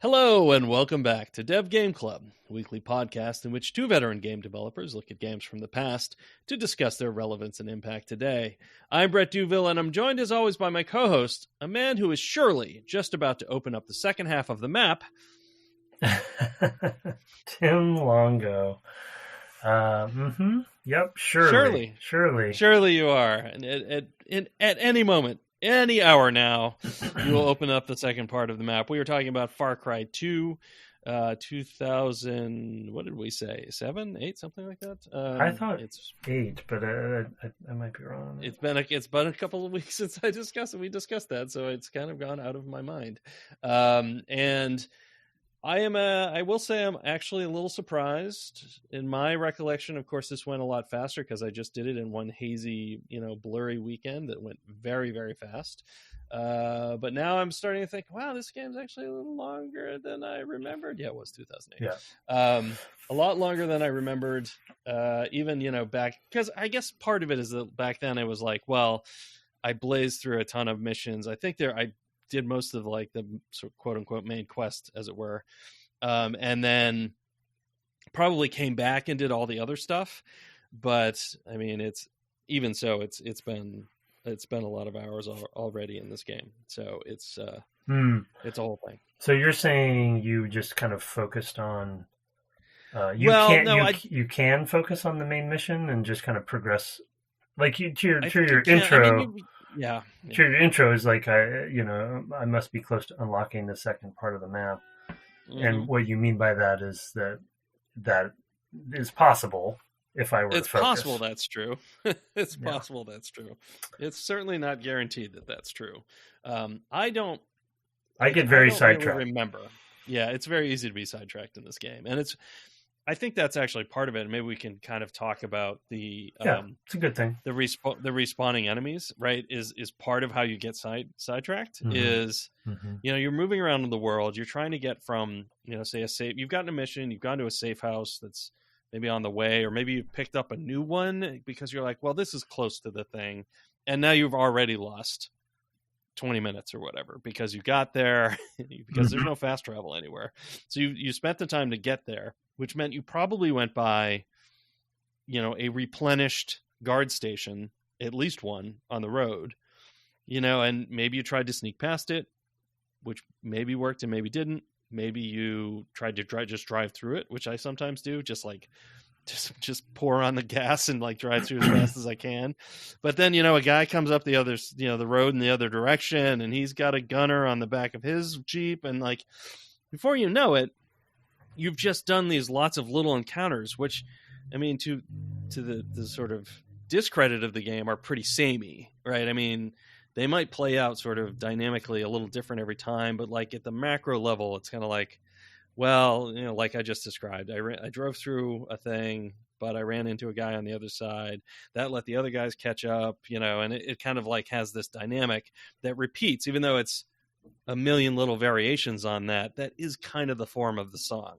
Hello and welcome back to Dev Game Club, a weekly podcast in which two veteran game developers look at games from the past to discuss their relevance and impact today. I'm Brett Duville, and I'm joined as always by my co-host, a man who is surely just about to open up the second half of the map. Tim Longo. Yep, surely. Surely you are. And at any moment, any hour now, you will open up the second part of the map. We were talking about Far Cry 2, 2000, what did we say? 7, 8, something like that? I thought it's 8, but I might be wrong. It's been a couple of weeks since we discussed that, so it's kind of gone out of my mind. And I will say I'm actually a little surprised. In my recollection, of course, this went a lot faster because I just did it in one hazy, blurry weekend that went very, very fast. But now I'm starting to think, wow, this game's actually a little longer than I remembered. Yeah, it was 2008. Yeah. A lot longer than I remembered. Even, back, because I guess part of it is that back then I was like, well, I blazed through a ton of missions. I think I did most of like the sort of quote unquote main quest, as it were, and then probably came back and did all the other stuff. But I mean, it's been a lot of hours already in this game, so it's a whole thing. So you're saying you just kind of focused on you can focus on the main mission and just kind of progress like your intro. Yeah. Your intro is like I must be close to unlocking the second part of the map, and what you mean by that is that is possible. If I were, it's possible that's true. It's possible that's true. It's certainly not guaranteed that that's true. I get very sidetracked. Really remember, yeah, it's very easy to be sidetracked in this game, and I think that's actually part of it. Maybe we can kind of talk about the it's a good thing. The respawning enemies, right? Is part of how you get sidetracked. Mm-hmm. You're moving around in the world. You're trying to get from say a safe. You've gotten a mission. You've gone to a safe house that's maybe on the way, or maybe you've picked up a new one because you're like, well, this is close to the thing, and now you've already lost 20 minutes or whatever because you got there because there's no fast travel anywhere. So you spent the time to get there, which meant you probably went by, a replenished guard station, at least one on the road, and maybe you tried to sneak past it, which maybe worked and maybe didn't. Maybe you tried to drive through it, which I sometimes do, just pour on the gas and like drive through as fast as I can. But then, a guy comes up the other, the road in the other direction, and he's got a gunner on the back of his Jeep. And like, before you know it, you've just done these lots of little encounters, which, I mean, to the sort of discredit of the game are pretty samey, right? I mean, they might play out sort of dynamically a little different every time, but like at the macro level, it's kind of like, well, like I just described, I drove through a thing, but I ran into a guy on the other side that let the other guys catch up, and it kind of like has this dynamic that repeats, even though it's a million little variations on that is kind of the form of the song,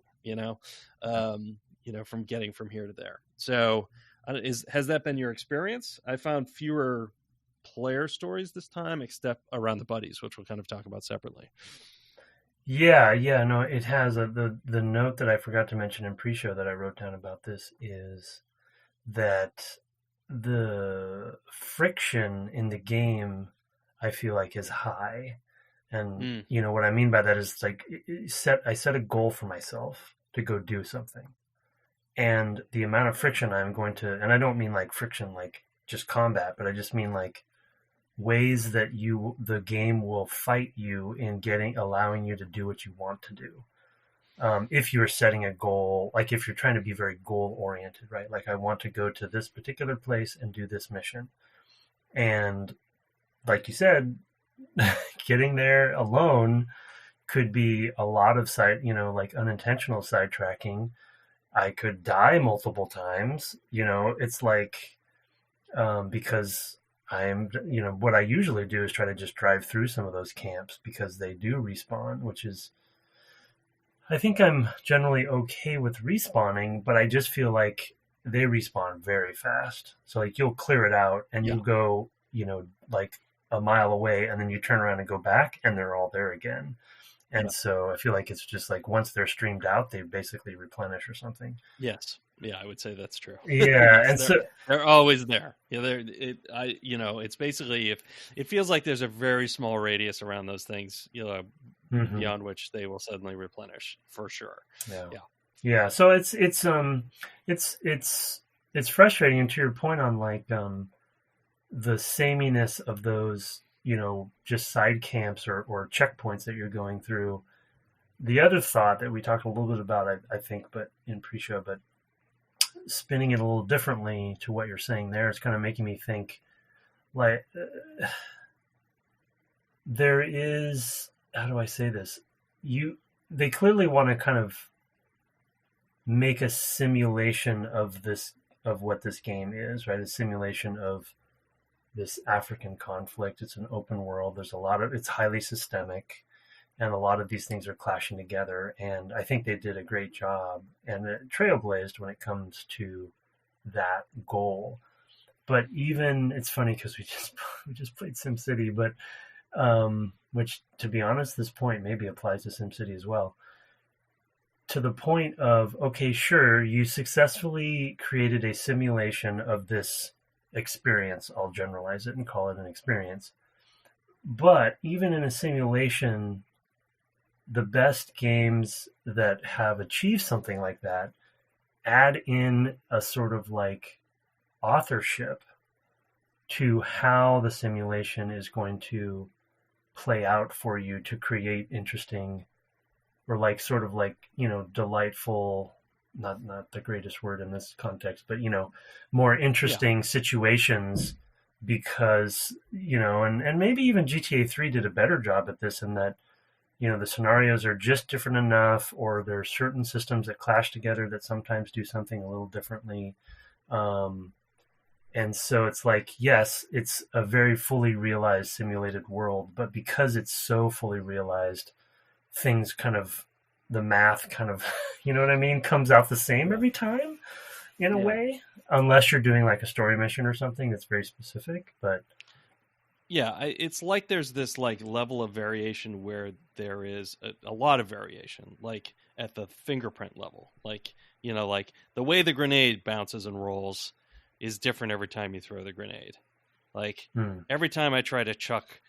from getting from here to there. So has that been your experience? I found fewer player stories this time, except around the buddies, which we'll kind of talk about separately. Yeah, no, it has. The note that I forgot to mention in pre-show that I wrote down about this is that the friction in the game, I feel like, is high. And, what I mean by that is like, I set a goal for myself to go do something. And the amount of friction I'm going to, and I don't mean like friction, like just combat, but I just mean like ways that the game will fight you in allowing you to do what you want to do. If you're setting a goal, like if you're trying to be very goal oriented, right? Like I want to go to this particular place and do this mission. And like you said, getting there alone could be a lot of like unintentional sidetracking. I could die multiple times, it's like, because I'm, what I usually do is try to just drive through some of those camps because they do respawn, which is, I think I'm generally okay with respawning, but I just feel like they respawn very fast. So like you'll clear it out and you'll go, like a mile away and then you turn around and go back and they're all there again. And so I feel like it's just like once they're streamed out, they basically replenish or something. Yes. Yeah, I would say that's true. Yeah, Yes, and so they're always there. Yeah, it's basically if it feels like there's a very small radius around those things, beyond which they will suddenly replenish for sure. Yeah. So it's frustrating. And to your point on like the sameness of those, just side camps or checkpoints that you're going through. The other thought that we talked a little bit about, I think, but in pre-show, but spinning it a little differently to what you're saying there is kind of making me think like there is, how do I say this? They clearly want to kind of make a simulation of what this game is, right? A simulation of this African conflict. It's an open world. It's highly systemic, and a lot of these things are clashing together. And I think they did a great job and trailblazed when it comes to that goal. But even, it's funny because we just played SimCity, but which, to be honest, this point maybe applies to SimCity as well. To the point of, okay, sure, you successfully created a simulation of this experience. I'll generalize it and call it an experience. But even in a simulation, the best games that have achieved something like that add in a sort of like authorship to how the simulation is going to play out for you to create interesting or like sort of like, delightful, not the greatest word in this context, but, more interesting situations because, and maybe even GTA 3 did a better job at this in that, the scenarios are just different enough, or there are certain systems that clash together that sometimes do something a little differently. And so it's like, yes, it's a very fully realized simulated world, but because it's so fully realized, things kind of, the math kind of, you know what I mean, comes out the same every time in a way, unless you're doing like a story mission or something that's very specific. But it's like there's this like level of variation where there is a lot of variation, like at the fingerprint level, like, like the way the grenade bounces and rolls is different every time you throw the grenade. Like every time I try to chuck,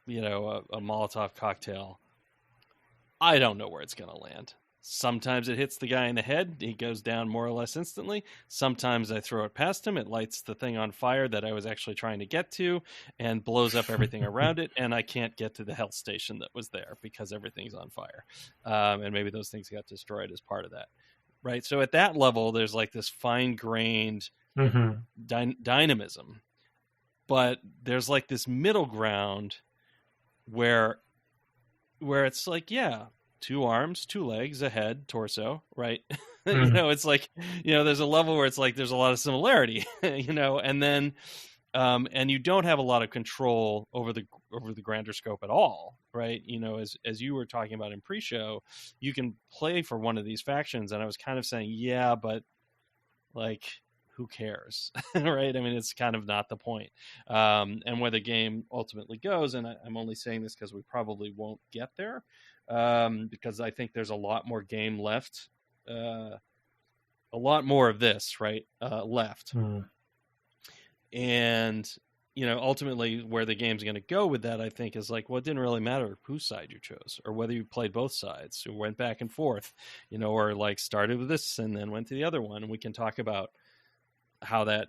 a Molotov cocktail, I don't know where it's going to land. Sometimes it hits the guy in the head. He goes down more or less instantly. Sometimes I throw it past him. It lights the thing on fire that I was actually trying to get to and blows up everything around it. And I can't get to the health station that was there because everything's on fire. And maybe those things got destroyed as part of that. Right. So at that level, there's like this fine-grained dynamism. But there's like this middle ground where it's like, 2 arms, 2 legs, a head, torso, right? It's like, there's a level where it's like there's a lot of similarity, and then and you don't have a lot of control over the grander scope at all, right? As you were talking about in pre-show, you can play for one of these factions, and I was kind of saying, yeah, but like, who cares, right? I mean, it's kind of not the point. And where the game ultimately goes, and I'm only saying this because we probably won't get there, because I think there's a lot more game left, a lot more of this, right, left. And, ultimately where the game's going to go with that, I think, is like, well, it didn't really matter whose side you chose or whether you played both sides or went back and forth, or like started with this and then went to the other one. And we can talk about how that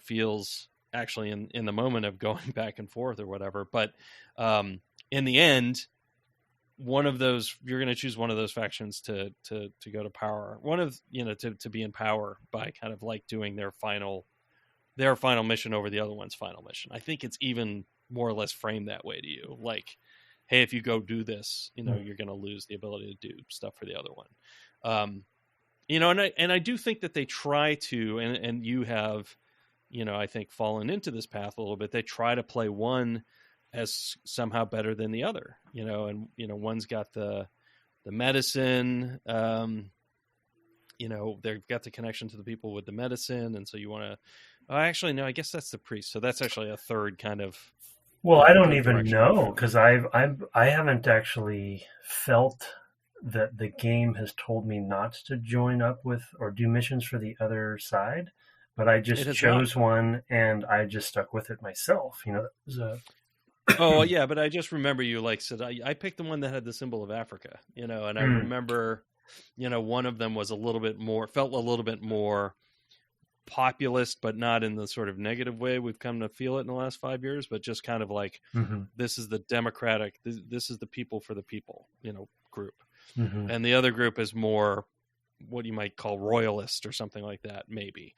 feels actually in the moment of going back and forth or whatever. But in the end, one of those, you're going to choose one of those factions to go to power, one of, to be in power by kind of like doing their final mission over the other one's final mission. I think it's even more or less framed that way to you. Like, hey, if you go do this, you're going to lose the ability to do stuff for the other one. And I do think that they try to, and you have, I think fallen into this path a little bit. They try to play one as somehow better than the other, and, one's got the medicine, they've got the connection to the people with the medicine. And so you want to, actually, no, I guess that's the priest. So that's actually a third kind of Well, I don't the even direction you're know going. because I haven't actually felt that the game has told me not to join up with or do missions for the other side, but I It just has not. chose one and I just stuck with it myself. You know, it was a Oh yeah, but I just remember you like said I picked the one that had the symbol of Africa, and I remember, one of them was felt a little bit more populist, but not in the sort of negative way we've come to feel it in the last 5 years, but just kind of like mm-hmm, this is the democratic, this is the people for the people, group, mm-hmm, and the other group is more what you might call royalist or something like that, maybe.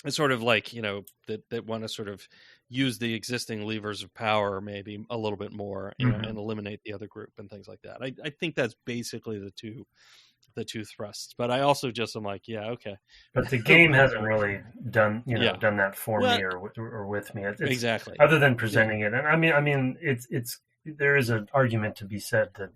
It's sort of like that want to sort of use the existing levers of power maybe a little bit more, mm-hmm. and eliminate the other group and things like that. I think that's basically the two thrusts. But I also just am like, yeah, okay. But the game hasn't Whatever. really done Yeah. done that for Well, me or with me. It's exactly. other than Yeah. presenting it, and I mean, it's there is an argument to be said that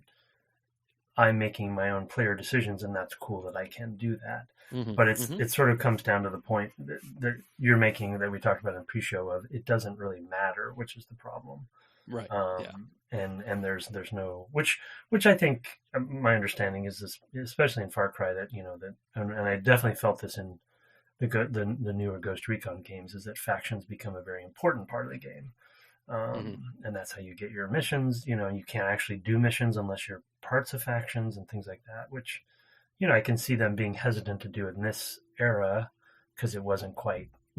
I'm making my own player decisions, and that's cool that I can do that. But it sort of comes down to the point that you're making that we talked about in pre-show of it doesn't really matter, which is the problem. Right. Yeah. And there's no which I think my understanding is this, especially in Far Cry, that that and I definitely felt this in the newer Ghost Recon games, is that factions become a very important part of the game. And that's how you get your missions. You can't actually do missions unless you're parts of factions and things like that, which, I can see them being hesitant to do in this era because we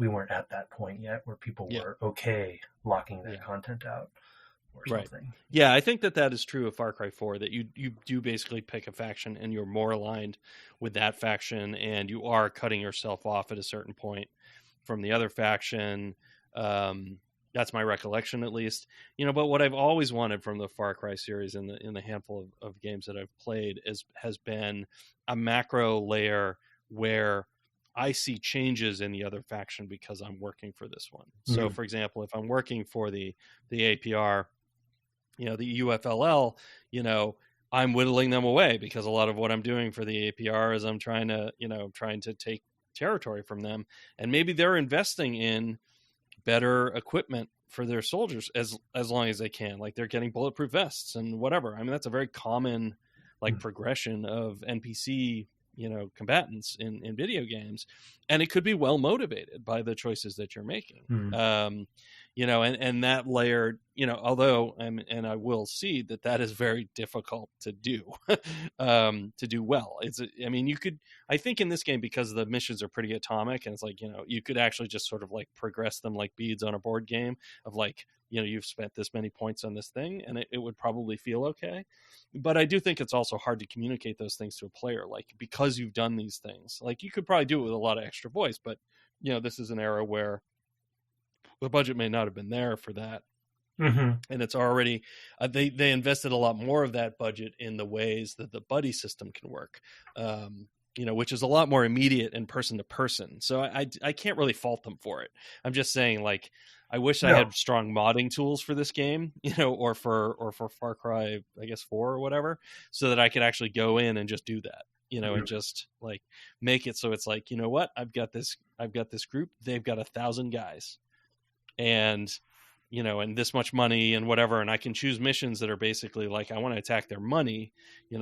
weren't at that point yet where people were okay locking that content out or something. Right. Yeah, I think that is true of Far Cry 4, that you do basically pick a faction and you're more aligned with that faction, and you are cutting yourself off at a certain point from the other faction. That's my recollection, at least. But what I've always wanted from the Far Cry series in the handful of games that I've played has been a macro layer where I see changes in the other faction because I'm working for this one. Mm-hmm. So, for example, if I'm working for the APR, the UFLL, I'm whittling them away because a lot of what I'm doing for the APR is I'm trying to take territory from them, and maybe they're investing in better equipment for their soldiers as long as they can, like they're getting bulletproof vests and whatever. I mean, that's a very common progression of NPC combatants in video games, and it could be well motivated by the choices that you're making. And that layer, although and I will see that is very difficult to do to do well. I think in this game, because the missions are pretty atomic, and it's like, you could actually just sort of like progress them like beads on a board game of like, you've spent this many points on this thing, and it would probably feel okay. But I do think it's also hard to communicate those things to a player, like, because you've done these things. Like, you could probably do it with a lot of extra voice, but this is an era where the budget may not have been there for that. Mm-hmm. And it's already they invested a lot more of that budget in the ways that the buddy system can work, which is a lot more immediate and person to person. So I can't really fault them for it. I'm just saying, like, I wish I had strong modding tools for this game, or for Far Cry, I guess 4 or whatever, so that I could actually go in and just do that, and just like make it so it's like, what, I've got this group, they've got 1,000 guys, and and this much money and whatever, and I can choose missions that are basically like, I want to attack their money,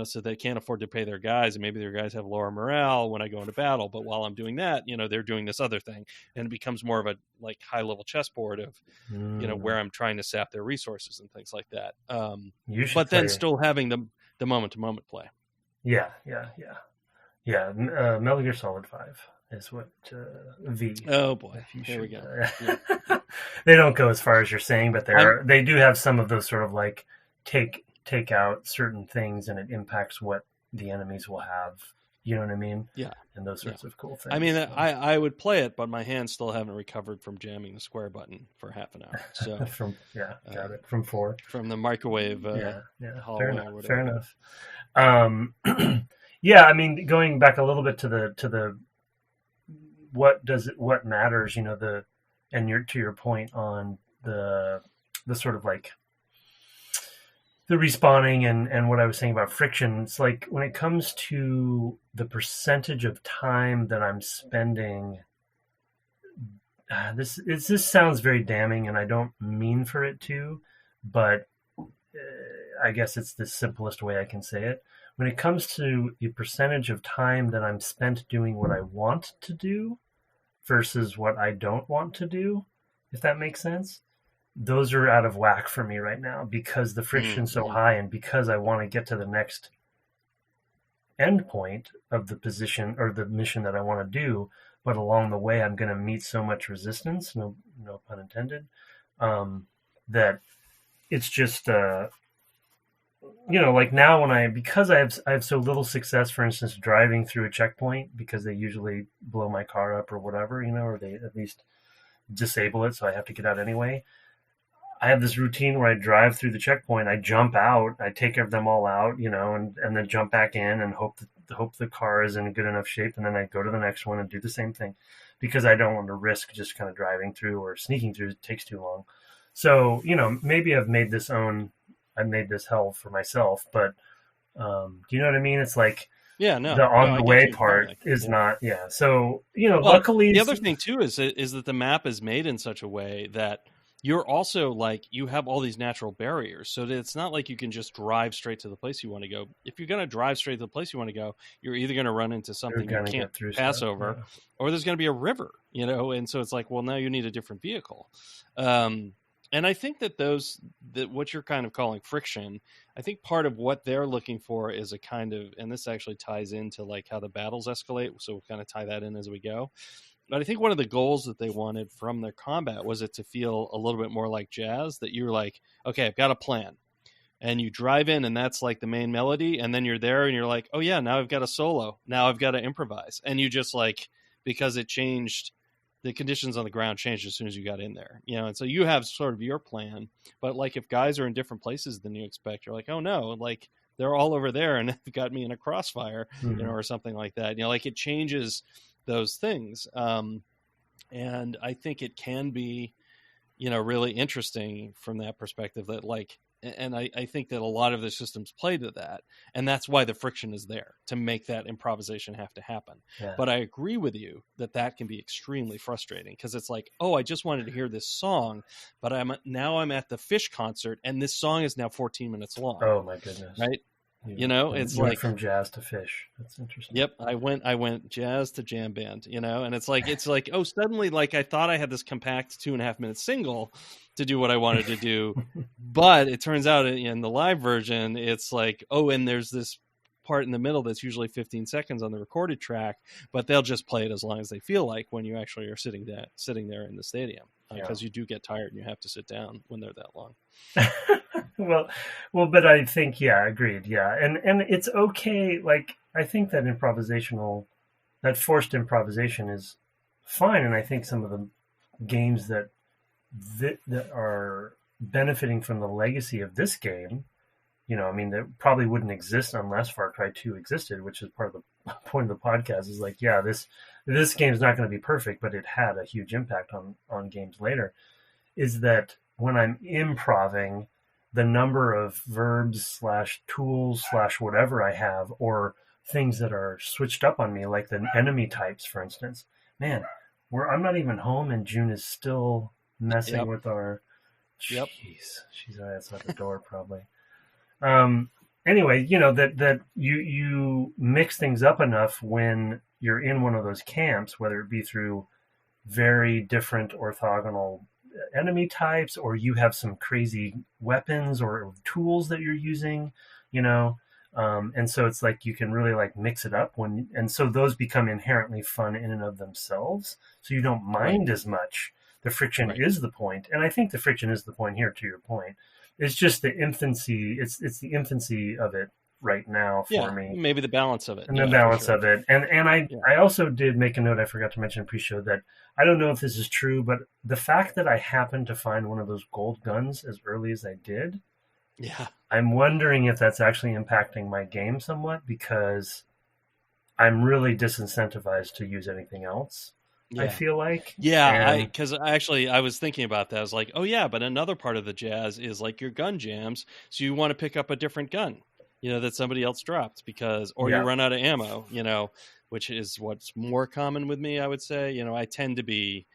so they can't afford to pay their guys, and maybe their guys have lower morale when I go into battle, but while I'm doing that, they're doing this other thing, and it becomes more of a like high level chessboard of where I'm trying to sap their resources and things like that, but then still having the moment to moment play. Metal Gear Solid 5 is what V. Oh boy, here we go. They don't go as far as you're saying, but they do have some of those sort of like take out certain things, and it impacts what the enemies will have. You know what I mean? Yeah. And those sorts of cool things. I mean, so. I would play it, but my hands still haven't recovered from jamming the square button for half an hour. So got it. From 4. From the microwave. Fair enough. I mean, going back a little bit to the what matters, and to your point on the sort of like the respawning and what I was saying about friction. It's like, when it comes to the percentage of time that I'm spending this sounds very damning, and I don't mean for it to, but I guess it's the simplest way I can say it. When it comes to the percentage of time that I'm spent doing what I want to do versus what I don't want to do, if that makes sense, those are out of whack for me right now because the friction's so high, and because I want to get to the next end point of the position or the mission that I want to do, but along the way I'm going to meet so much resistance, no pun intended, that it's just like now when because I have so little success, for instance, driving through a checkpoint because they usually blow my car up or whatever, or they at least disable it, so I have to get out anyway. I have this routine where I drive through the checkpoint, I jump out, I take them all out, and then jump back in and hope the car is in good enough shape, and then I go to the next one and do the same thing because I don't want to risk just kind of driving through or sneaking through. It takes too long. So, maybe I've made this hell for myself, but do you know what I mean? It's like the on the way part is not, So, luckily the other thing too is that the map is made in such a way that you're also like, you have all these natural barriers, so that it's not like you can just drive straight to the place you want to go. If you're going to drive straight to the place you want to go, you're either going to run into something you can't pass over, or there's going to be a river, and so it's like, well, now you need a different vehicle. And I think that what you're kind of calling friction, I think part of what they're looking for is a kind of, and this actually ties into like how the battles escalate, so we'll kind of tie that in as we go. But I think one of the goals that they wanted from their combat was it to feel a little bit more like jazz, that you're like, okay, I've got a plan. And you drive in, and that's like the main melody. And then you're there, and you're like, oh, yeah, now I've got a solo. Now I've got to improvise. And you just like, because it changed, the conditions on the ground changed as soon as you got in there. And so you have sort of your plan. But like if guys are in different places than you expect, you're like, oh, no, like they're all over there, and they've got me in a crossfire, or something like that. Like it changes those things. And I think it can be, really interesting from that perspective, that like, and I think that a lot of the systems play to that, and that's why the friction is there, to make that improvisation have to happen. But I agree with you that can be extremely frustrating, because it's like, oh, I just wanted to hear this song, but I'm at the Fish concert, and this song is now 14 minutes long. Oh my goodness. Right. It's like from jazz to Fish. That's interesting. Yep, I went jazz to jam band, and it's like oh, suddenly like I thought I had this compact 2.5 minute single to do what I wanted to do, but it turns out in the live version it's like, oh, and there's this part in the middle that's usually 15 seconds on the recorded track, but they'll just play it as long as they feel like when you actually are sitting there in the stadium, because you do get tired and you have to sit down when they're that long. Well, but I think, agreed. Yeah. And it's okay. Like, I think that that forced improvisation is fine. And I think some of the games that are benefiting from the legacy of this game, that probably wouldn't exist unless Far Cry 2 existed, which is part of the point of the podcast, is like, this game's not going to be perfect, but it had a huge impact on games later, is that when I'm improving, the number of verbs / tools / whatever I have, or things that are switched up on me, like the enemy types, for instance. Man, I'm not even home, and June is still messing with our. Yep. Jeez, she's outside the door probably. Anyway, that you mix things up enough when you're in one of those camps, whether it be through very different orthogonal enemy types, or you have some crazy weapons or tools that you're using, and so it's like you can really like mix it up and so those become inherently fun in and of themselves, so you don't mind as much. The friction is the point, and I think the friction is the point here, to your point. It's just the infancy. It's the infancy of it right now for me. Maybe the balance of it. And the balance of it. And I also did make a note, I forgot to mention in pre-show, that I don't know if this is true, but the fact that I happened to find one of those gold guns as early as I did, I'm wondering if that's actually impacting my game somewhat, because I'm really disincentivized to use anything else. I feel like. Because I was thinking about that. I was like, oh yeah, but another part of the jazz is like your gun jams. So you want to pick up a different gun, that somebody else dropped, you run out of ammo, which is what's more common with me, I would say. I tend to be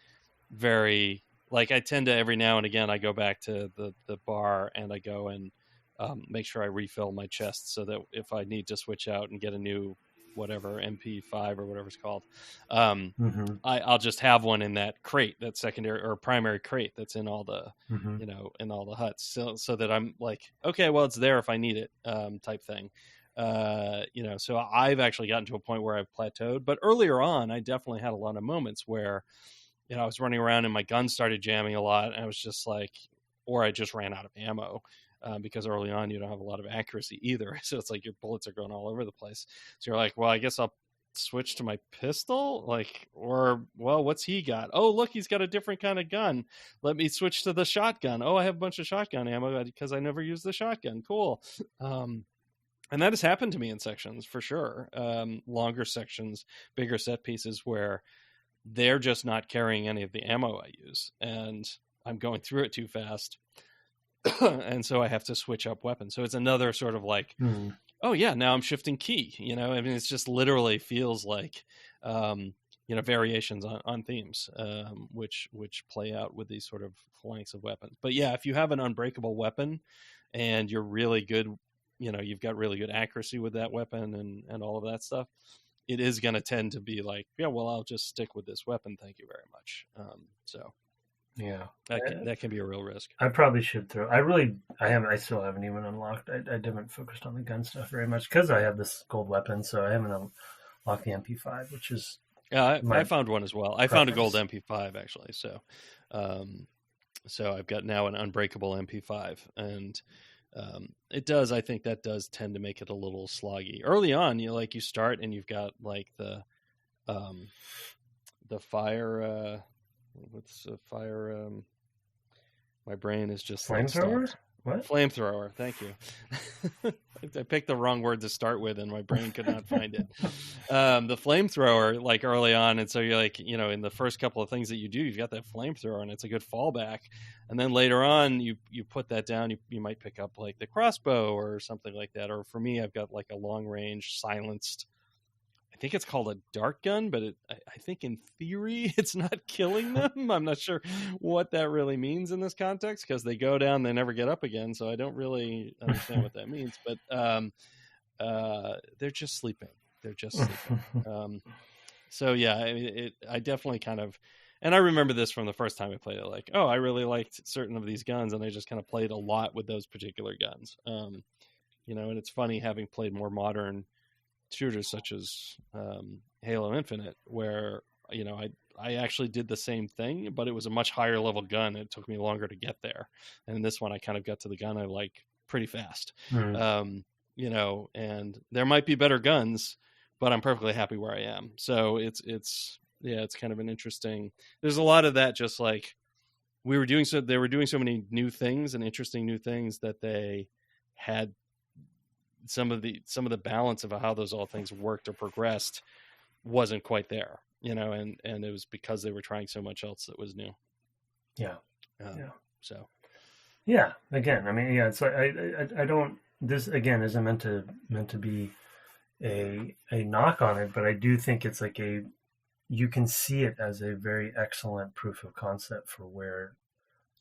very, like, I tend to every now and again I go back to the bar and I go and make sure I refill my chest so that if I need to switch out and get a new whatever MP5 or whatever it's called, I'll just have one in that crate, that secondary or primary crate that's in all the in all the huts, so that I'm like, okay, well, it's there if I need it, type thing. So I've actually gotten to a point where I've plateaued, but earlier on I definitely had a lot of moments where I was running around and my gun started jamming a lot, and I was just like, or I just ran out of ammo. Because early on you don't have a lot of accuracy either, so it's like your bullets are going all over the place. So you're like, well, I guess I'll switch to my pistol, or well, what's he got? Oh, look, he's got a different kind of gun. Let me switch to the shotgun. Oh, I have a bunch of shotgun ammo because I never used the shotgun. Cool. And that has happened to me in sections for sure. Longer sections, bigger set pieces where they're just not carrying any of the ammo I use, and I'm going through it too fast. And so I have to switch up weapons. So it's another sort of like, oh yeah, now I'm shifting key. I mean, it's just literally feels like, variations on themes, which play out with these sort of flanks of weapons. But yeah, if you have an unbreakable weapon and you're really good, you've got really good accuracy with that weapon and all of that stuff, it is going to tend to be like, yeah, well, I'll just stick with this weapon. Thank you very much. Yeah, that can be a real risk. I probably should throw. I still haven't even unlocked. I haven't focused on the gun stuff very much because I have this gold weapon, so I haven't unlocked the MP5, which is. Yeah, I found one as well. I found a gold MP5 actually, so I've got now an unbreakable MP5, and I think that does tend to make it a little sloggy early on. You start and you've got like the fire. What's a fire? My brain is just flamethrower. What? Flamethrower. Thank you. I picked the wrong word to start with, and my brain could not find it. The flamethrower, like early on, and so you're like, in the first couple of things that you do, you've got that flamethrower, and it's a good fallback. And then later on, you put that down. You might pick up like the crossbow or something like that. Or for me, I've got like a long range silenced. I think it's called a dart gun, but I think in theory it's not killing them. I'm not sure what that really means in this context because they go down, they never get up again. So I don't really understand what that means. But they're just sleeping. So yeah, I mean, I definitely kind of, and I remember this from the first time I played it. Like, oh, I really liked certain of these guns, and I just kind of played a lot with those particular guns. And it's funny having played more modern shooters such as Halo Infinite, where I actually did the same thing, but it was a much higher level gun. It took me longer to get there, and in this one I kind of got to the gun I like pretty fast. And there might be better guns, but I'm perfectly happy where I am. So it's kind of an interesting. There's a lot of that, just like they were doing so many new things and interesting new things that they had. Some of the balance of how those all things worked or progressed wasn't quite there, and it was because they were trying so much else that was new. Yeah. So. Yeah. Again, I mean, yeah, it's like, I don't, this again isn't meant to be a knock on it, but I do think it's like you can see it as a very excellent proof of concept for where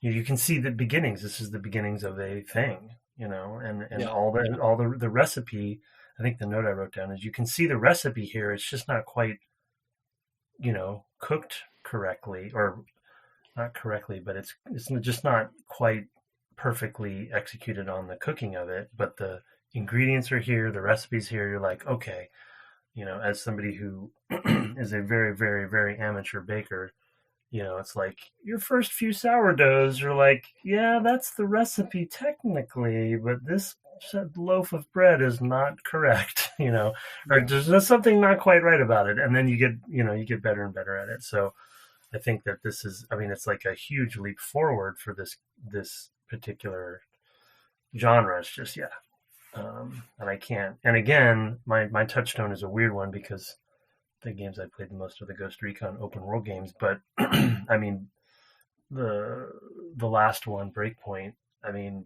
you can see the beginnings. This is the beginnings of a thing. All the recipe. I think the note I wrote down is you can see the recipe here. It's just not quite, cooked correctly, or not correctly, but it's just not quite perfectly executed on the cooking of it. But the ingredients are here, the recipe's here. You're like, okay, as somebody who is a very, very, very amateur baker, it's like your first few sourdoughs, you're like, yeah, that's the recipe technically, but this loaf of bread is not correct, or there's something not quite right about it. And then you get better and better at it. So I think that this is, I mean, it's like a huge leap forward for this particular genre. It's just, yeah. And I can't, and again, my touchstone is a weird one because the games I played the most are the Ghost Recon open world games, but I mean, the last one, Breakpoint, I mean,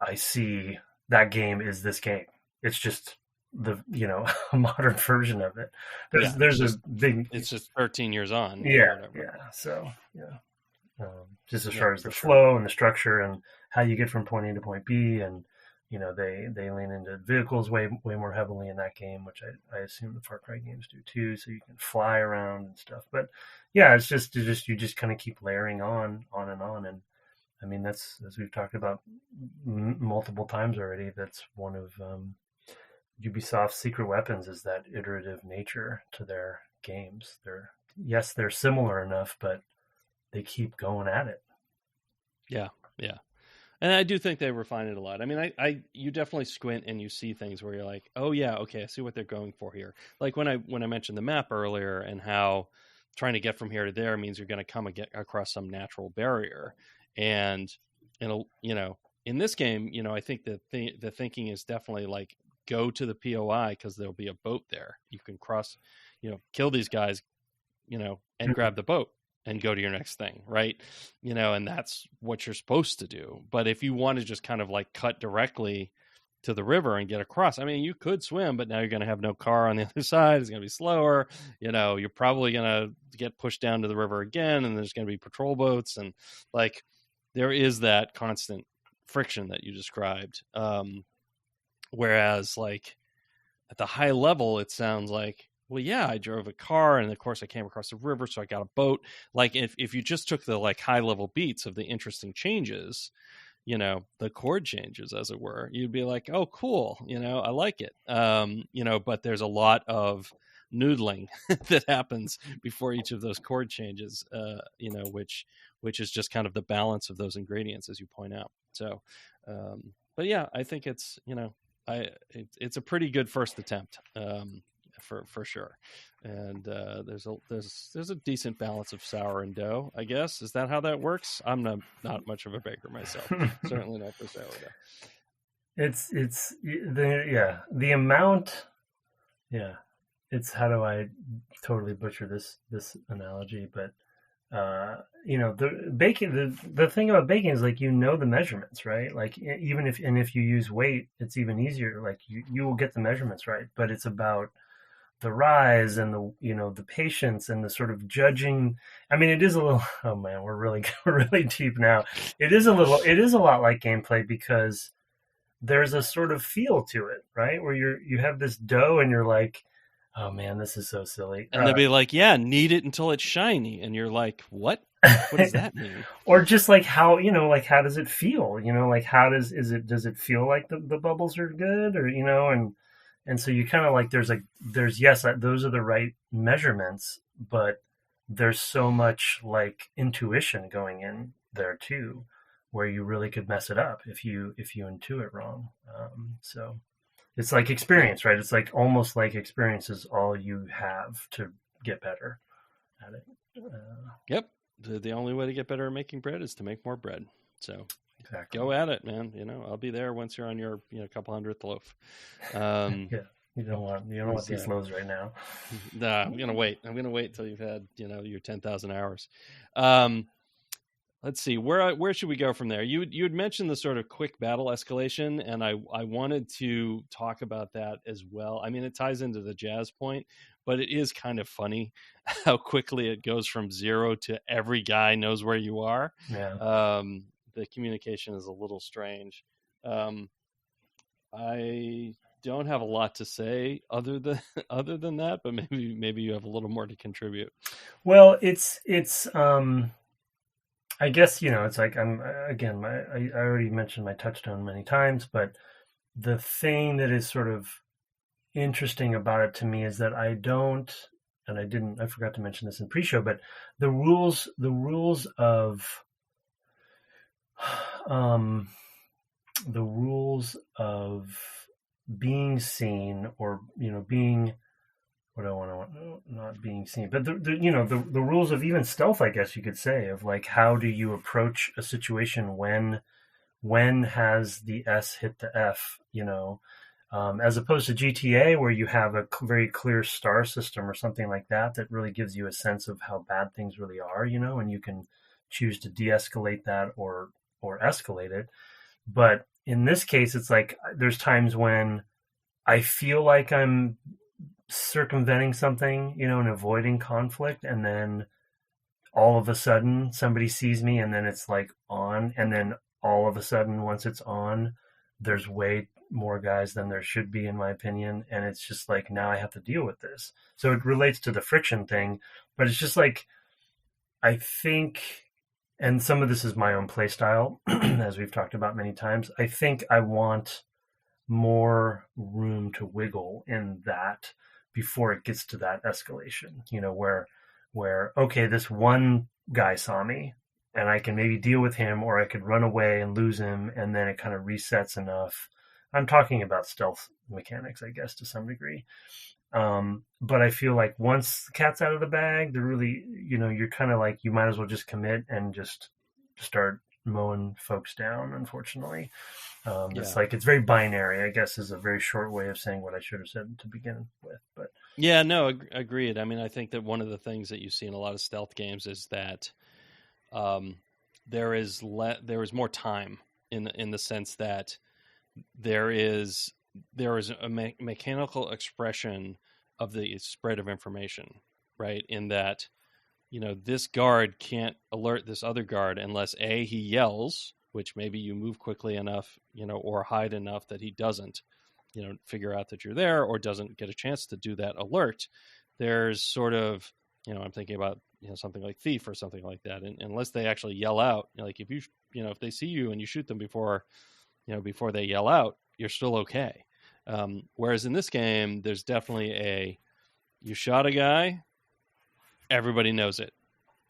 I see that game is this game. It's just a modern version of it. There's a big. It's just 13 years on. Yeah. Yeah. So yeah. just as Yeah, far as for the sure. flow and the structure and how you get from point A to point B. And they lean into vehicles way more heavily in that game, which I assume the Far Cry games do too. So you can fly around and stuff. But yeah, it's just you just kind of keep layering on and on. And I mean, that's, as we've talked about multiple times already, that's one of Ubisoft's secret weapons, is that iterative nature to their games. They're similar enough, but they keep going at it. Yeah, yeah. And I do think they refine it a lot. I mean, you definitely squint and you see things where you're like, oh yeah, okay, I see what they're going for here. Like when I mentioned the map earlier and how trying to get from here to there means you're going to come and get across some natural barrier. And in this game, I think that the thinking is definitely like, go to the POI because there'll be a boat there. You can cross, kill these guys, and grab the boat and go to your next thing, right? And that's what you're supposed to do. But if you want to just kind of like cut directly to the river and get across, I mean, you could swim, but now you're going to have no car on the other side. It's going to be slower. You're probably going to get pushed down to the river again, and there's going to be patrol boats, and like there is that constant friction that you described. Whereas like at the high level, it sounds like, well, yeah, I drove a car and of course I came across the river, so I got a boat. Like if you just took the like high level beats of the interesting changes, the chord changes, as it were, you'd be like, oh, cool. I like it. But there's a lot of noodling that happens before each of those chord changes, which is just kind of the balance of those ingredients, as you point out. So, but yeah, I think it's, it's a pretty good first attempt, for sure. And there's a decent balance of sour and dough, I guess. Is that how that works? I'm not much of a baker myself. Certainly not for sourdough. It's the amount. Yeah, it's, how do I totally butcher this analogy? But the baking, the thing about baking is like, the measurements, right? Like even if you use weight, it's even easier. Like you will get the measurements right, but it's about the rise and the patience and the sort of judging. I mean, it is a little, oh man, we're really deep now. It is a lot like gameplay, because there's a sort of feel to it, right? Where you have this dough and you're like, oh man, this is so silly. And they'll be like, yeah, knead it until it's shiny. And you're like, what does that mean? Or just like how, like how does it feel? Like how does it feel like the bubbles are good, or, and so you kind of like, yes, those are the right measurements, but there's so much like intuition going in there too, where you really could mess it up if you intuit wrong. So it's like experience, right? It's like almost like experience is all you have to get better at it. Yep. The only way to get better at making bread is to make more bread. So exactly. Go at it, man. I'll be there once you're on your couple hundredth loaf. Yeah. You don't want these loaves right now. Nah, I'm gonna wait until you've had your 10,000 hours. Let's see, where should we go from there? You had mentioned the sort of quick battle escalation, and I wanted to talk about that as well. I mean, it ties into the jazz point, but it is kind of funny how quickly it goes from 0 to every guy knows where you are. Yeah. The communication is a little strange. I don't have a lot to say other than that, but maybe you have a little more to contribute. Well, it's I guess, it's like, I already mentioned my touchstone many times, but the thing that is sort of interesting about it to me is that I forgot to mention this in pre-show, but the rules of being seen, or being, what I want to, not being seen, but the rules of even stealth, I guess you could say, of like, how do you approach a situation when has the S hit the F, as opposed to GTA, where you have a very clear star system or something like that really gives you a sense of how bad things really are, and you can choose to de-escalate that or escalate it. But in this case, it's like there's times when I feel like I'm circumventing something, and avoiding conflict, and then all of a sudden somebody sees me and then it's like on, and then all of a sudden once it's on, there's way more guys than there should be, in my opinion, and it's just like now I have to deal with this. So it relates to the friction thing, but it's just like I think, and some of this is my own play style, as we've talked about many times. I think I want more room to wiggle in that before it gets to that escalation, where okay, this one guy saw me and I can maybe deal with him, or I could run away and lose him, and then it kind of resets enough. I'm talking about stealth mechanics, I guess, to some degree. But I feel like once the cat's out of the bag, they're really, you're kind of like, you might as well just commit and just start mowing folks down, unfortunately. It's like, it's very binary, I guess, is a very short way of saying what I should have said to begin with. But yeah, no, agreed. I mean, I think that one of the things that you see in a lot of stealth games is that there is more time in the sense that there is a mechanical expression of the spread of information, right? In that, this guard can't alert this other guard unless A, he yells, which maybe you move quickly enough, or hide enough that he doesn't, figure out that you're there, or doesn't get a chance to do that alert. There's sort of, I'm thinking about, something like Thief or something like that. And unless they actually yell out, like if if they see you and you shoot them before they yell out, you're still okay. Whereas in this game, there's definitely you shot a guy, everybody knows it.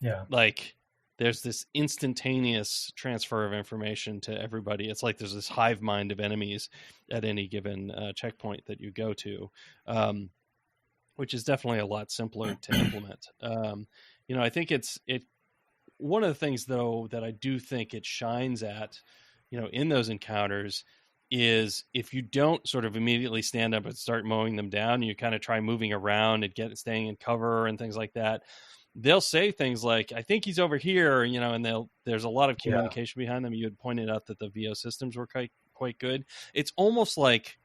Yeah. Like there's this instantaneous transfer of information to everybody. It's like there's this hive mind of enemies at any given checkpoint that you go to, which is definitely a lot simpler to implement. I think it's one of the things, though, that I do think it shines at, in those encounters is if you don't sort of immediately stand up and start mowing them down, you kind of try moving around and staying in cover and things like that. They'll say things like, I think he's over here, and there's a lot of communication behind them. You had pointed out that the VO systems were quite good. It's almost like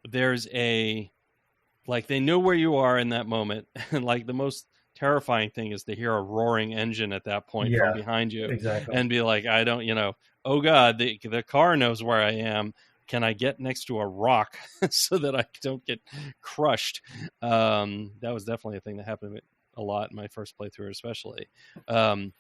there's they know where you are in that moment. And like the most terrifying thing is to hear a roaring engine at that point from behind you, exactly. And be like, I don't, oh God, the car knows where I am. Can I get next to a rock so that I don't get crushed? That was definitely a thing that happened a lot in my first playthrough, especially. I'd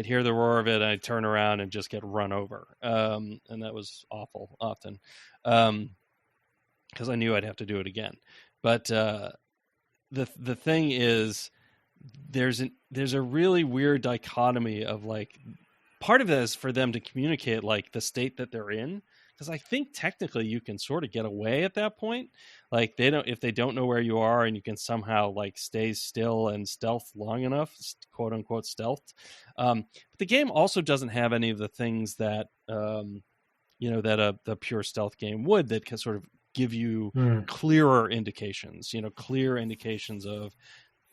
hear the roar of it, and I'd turn around and just get run over. And that was awful often, because I knew I'd have to do it again. But the thing is, there's a really weird dichotomy of like, part of that is for them to communicate like the state that they're in. Because I think technically you can sort of get away at that point. Like if they don't know where you are, and you can somehow like stay still and stealth long enough, quote unquote stealth. But the game also doesn't have any of the things that that the pure stealth game would, that can sort of give you clearer indications. Clear indications of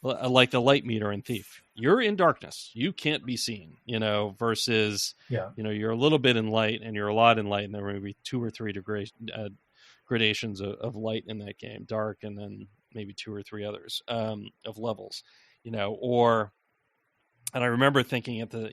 like the light meter in Thief. You're in darkness. You can't be seen, versus, you're a little bit in light and you're a lot in light, and there may be 2 or 3 gradations of light in that game, dark, and then maybe 2 or 3 others of levels, and I remember thinking at the,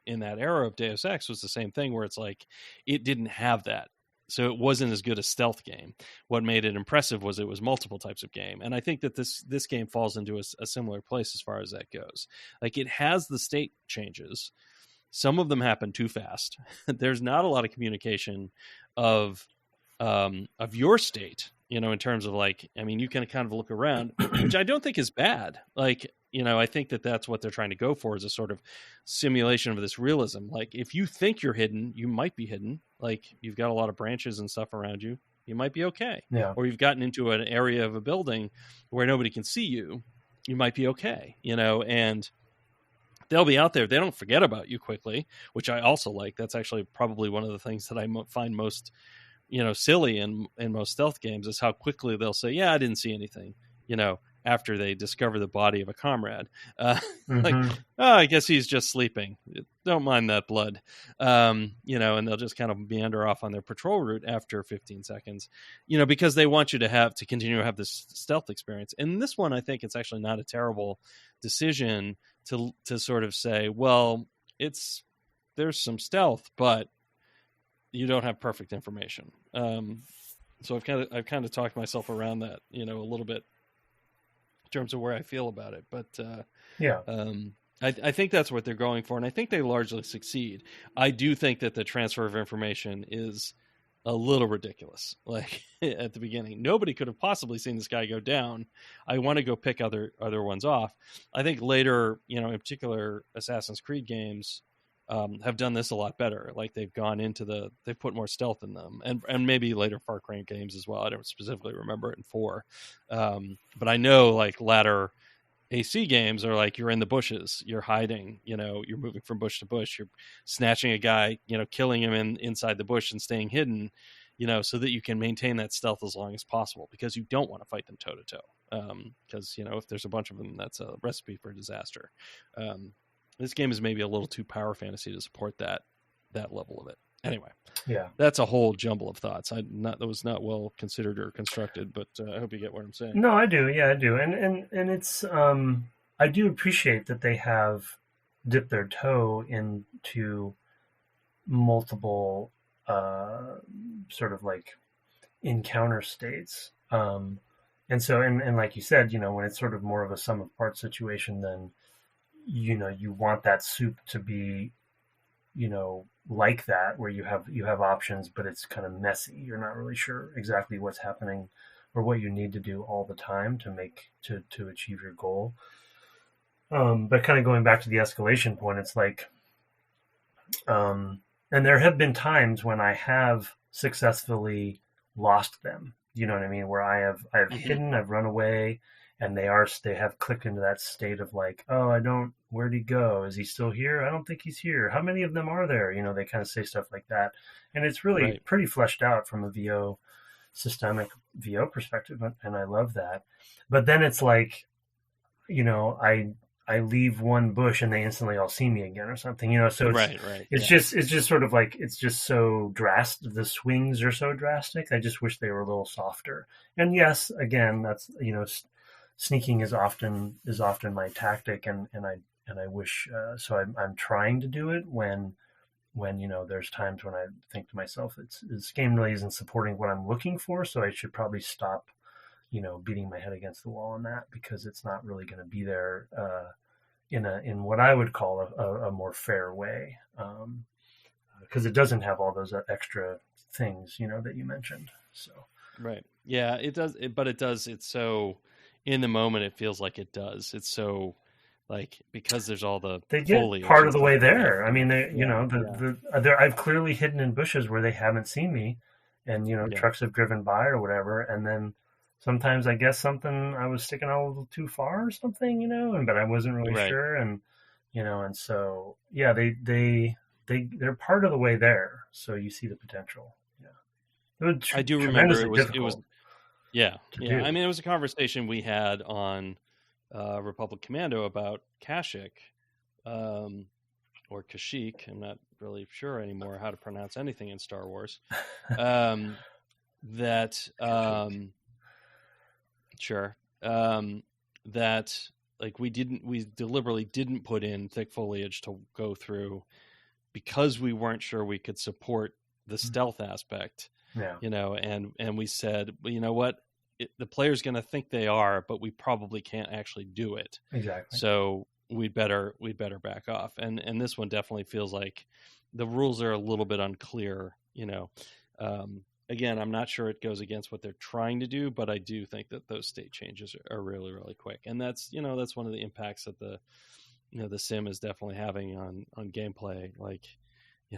in that era of Deus Ex was the same thing, where it's like, it didn't have that. So it wasn't as good a stealth game. What made it impressive was it was multiple types of game. And I think that this game falls into a similar place as far as that goes. Like, it has the state changes. Some of them happen too fast. There's not a lot of communication of your state, in terms of like, I mean, you can kind of look around, which I don't think is bad. Like, I think that that's what they're trying to go for, is a sort of simulation of this realism. Like, if you think you're hidden, you might be hidden. Like, you've got a lot of branches and stuff around you, you might be okay. Yeah. Or you've gotten into an area of a building where nobody can see you, you might be okay, and they'll be out there. They don't forget about you quickly, which I also like. That's actually probably one of the things that I find most, silly in most stealth games, is how quickly they'll say, yeah, I didn't see anything, after they discover the body of a comrade. Like, Mm-hmm. oh, I guess he's just sleeping. Don't mind that blood. And they'll just kind of meander off on their patrol route after 15 seconds, because they want you to continue to have this stealth experience. And this one, I think it's actually not a terrible decision to sort of say, well, there's some stealth, but you don't have perfect information. So I've kind of talked myself around that, a little bit in terms of where I feel about it. But I think that's what they're going for, and I think they largely succeed. I do think that the transfer of information is a little ridiculous. Like at the beginning, nobody could have possibly seen this guy go down. I want to go pick other ones off. I think later, in particular, Assassin's Creed games have done this a lot better. Like they've put more stealth in them, and maybe later Far Cry games as well. I don't specifically remember it in 4, but I know like latter AC games are like you're in the bushes, you're hiding, you're moving from bush to bush, you're snatching a guy, killing him inside the bush and staying hidden, so that you can maintain that stealth as long as possible, because you don't want to fight them toe to toe. Because if there's a bunch of them, that's a recipe for disaster. This game is maybe a little too power fantasy to support that level of it. Anyway, that's a whole jumble of thoughts. That was not well considered or constructed, but I hope you get what I'm saying. No, I do. Yeah, I do. And it's I do appreciate that they have dipped their toe into multiple sort of like encounter states. And so, and like you said, when it's sort of more of a sum of parts situation, then you want that soup to be, like that, where you have options, but it's kind of messy. You're not really sure exactly what's happening or what you need to do all the time to achieve your goal. But kind of going back to the escalation point, it's like, and there have been times when I have successfully lost them. You know what I mean? Where I have hidden, I've run away, and they have clicked into that state of like, oh, where'd he go? Is he still here? I don't think he's here. How many of them are there? They kind of say stuff like that. And it's really pretty fleshed out from a systemic VO perspective. And I love that. But then it's like, I leave one bush and they instantly all see me again or something, so it's just sort of like, it's just so drastic. The swings are so drastic. I just wish they were a little softer. And yes, again, that's, sneaking is often my tactic, and I wish so. I'm trying to do it when there's times when I think to myself, this game really isn't supporting what I'm looking for, so I should probably stop, beating my head against the wall on that, because it's not really going to be there in what I would call a more fair way, because it doesn't have all those extra things that you mentioned. So right, yeah, it does, but it does. It's so. In the moment, it feels like it does. It's so like, because there's all the they get part of the way there. I mean, I've clearly hidden in bushes where they haven't seen me, and trucks have driven by or whatever, and then sometimes I guess I was sticking out a little too far or something, but I wasn't really sure, and and so they're part of the way there, so you see the potential. I do remember it was. Yeah. I mean, it was a conversation we had on Republic Commando about Kashyyyk, or Kashyyyk. I'm not really sure anymore how to pronounce anything in Star Wars. That like we deliberately didn't put in thick foliage to go through, because we weren't sure we could support the stealth aspect. And we said, well, you know what? The player's going to think they are, but we probably can't actually do it. Exactly. So we'd better back off. And this one definitely feels like the rules are a little bit unclear. Again, I'm not sure it goes against what they're trying to do, but I do think that those state changes are really, really quick. And that's one of the impacts that the sim is definitely having on gameplay. Like, I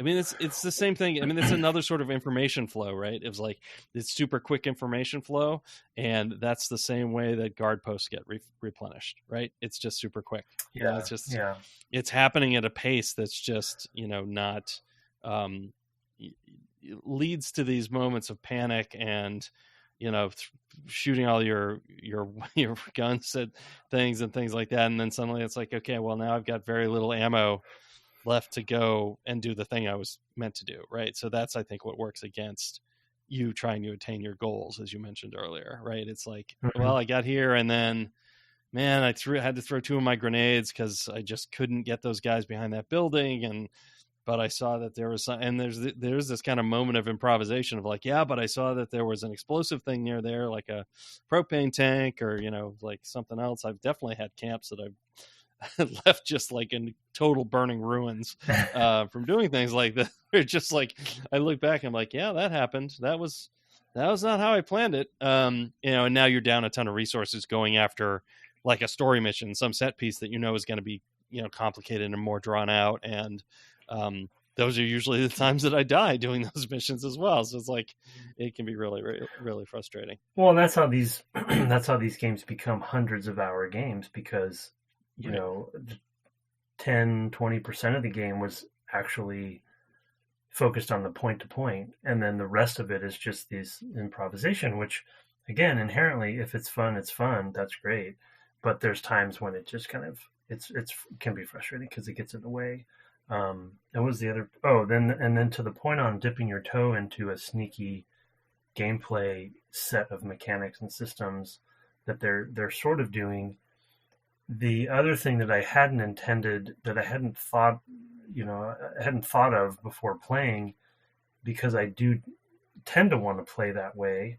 mean, it's the same thing. I mean, it's another sort of information flow, right? It was like, it's super quick information flow, and that's the same way that guard posts get replenished, right? It's just super quick. It's happening at a pace that's just, not, leads to these moments of panic and, shooting all your your guns at things and things like that, and then suddenly it's like, okay, well now I've got very little ammo left to go and do the thing I was meant to do, right? So that's, I think, what works against you trying to attain your goals, as you mentioned earlier, right? It's like, well, I got here and then, man, I had to throw 2 of my grenades because I just couldn't get those guys behind that building, but I saw that there was some, and there's this kind of moment of improvisation of like, yeah, but I saw that there was an explosive thing near there, like a propane tank or, like something else. I've definitely had camps that I've left just like in total burning ruins from doing things like that. It's just like, I look back and I'm like, yeah, that happened. That was not how I planned it. And now you're down a ton of resources going after like a story mission, some set piece that is going to be, complicated and more drawn out. And those are usually the times that I die doing those missions as well. So it's like, it can be really, really, really frustrating. Well, and that's how these games become hundreds of hour games, because 10-20% of the game was actually focused on the point to point, and then the rest of it is just this improvisation, which again, inherently, if it's fun, that's great. But there's times when it just kind of it's can be frustrating because it gets in the way. And what was the other? Oh, then to the point on dipping your toe into a sneaky gameplay set of mechanics and systems that they're sort of doing. The other thing that I hadn't intended, that I hadn't thought of before playing, because I do tend to want to play that way,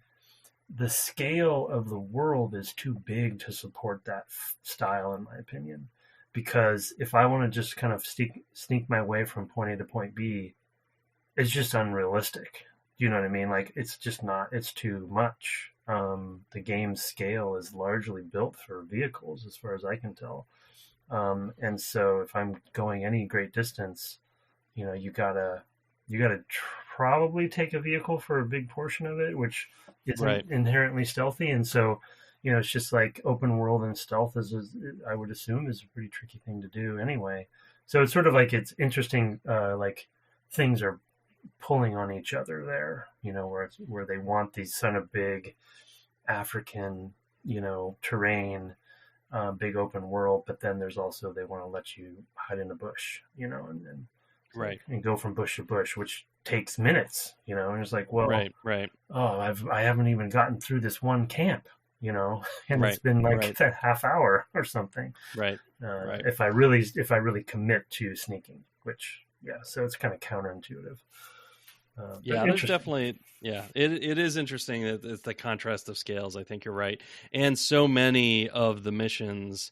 the scale of the world is too big to support that style, in my opinion. Because if I want to just kind of sneak my way from point A to point B, it's just unrealistic. Do you know what I mean? Like, it's just not, it's too much. The game's scale is largely built for vehicles, as far as I can tell. And so if I'm going any great distance, you gotta probably take a vehicle for a big portion of it, which isn't inherently stealthy. And so, it's just like open world and stealth I would assume is a pretty tricky thing to do anyway. So it's sort of like, it's interesting, like things are pulling on each other there, where they want these kind of big African, terrain, big open world, but then there's also, they want to let you hide in a bush, and and go from bush to bush, which takes minutes, and it's like, well, oh, I haven't even gotten through this one camp, and it's been like a half hour or something. If I really commit to sneaking, which, so it's kind of counterintuitive. There's definitely, it is interesting that it's the contrast of scales. I think you're right. And so many of the missions,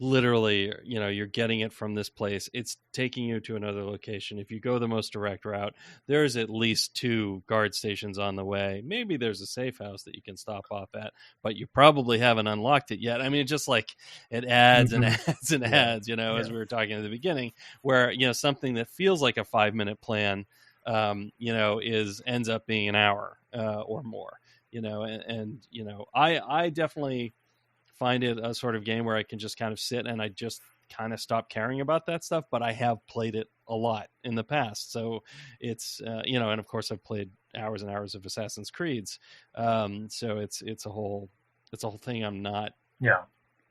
literally, you're getting it from this place, it's taking you to another location. If you go the most direct route, there's at least 2 guard stations on the way. Maybe there's a safe house that you can stop off at, but you probably haven't unlocked it yet. I mean, just like it adds and adds and adds, as we were talking at the beginning, where, something that feels like a 5-minute plan, ends up being an hour or more, and I definitely find it a sort of game where I can just kind of sit and I just kind of stop caring about that stuff, but I have played it a lot in the past. So it's, and of course I've played hours and hours of Assassin's Creeds. So it's a whole thing I'm not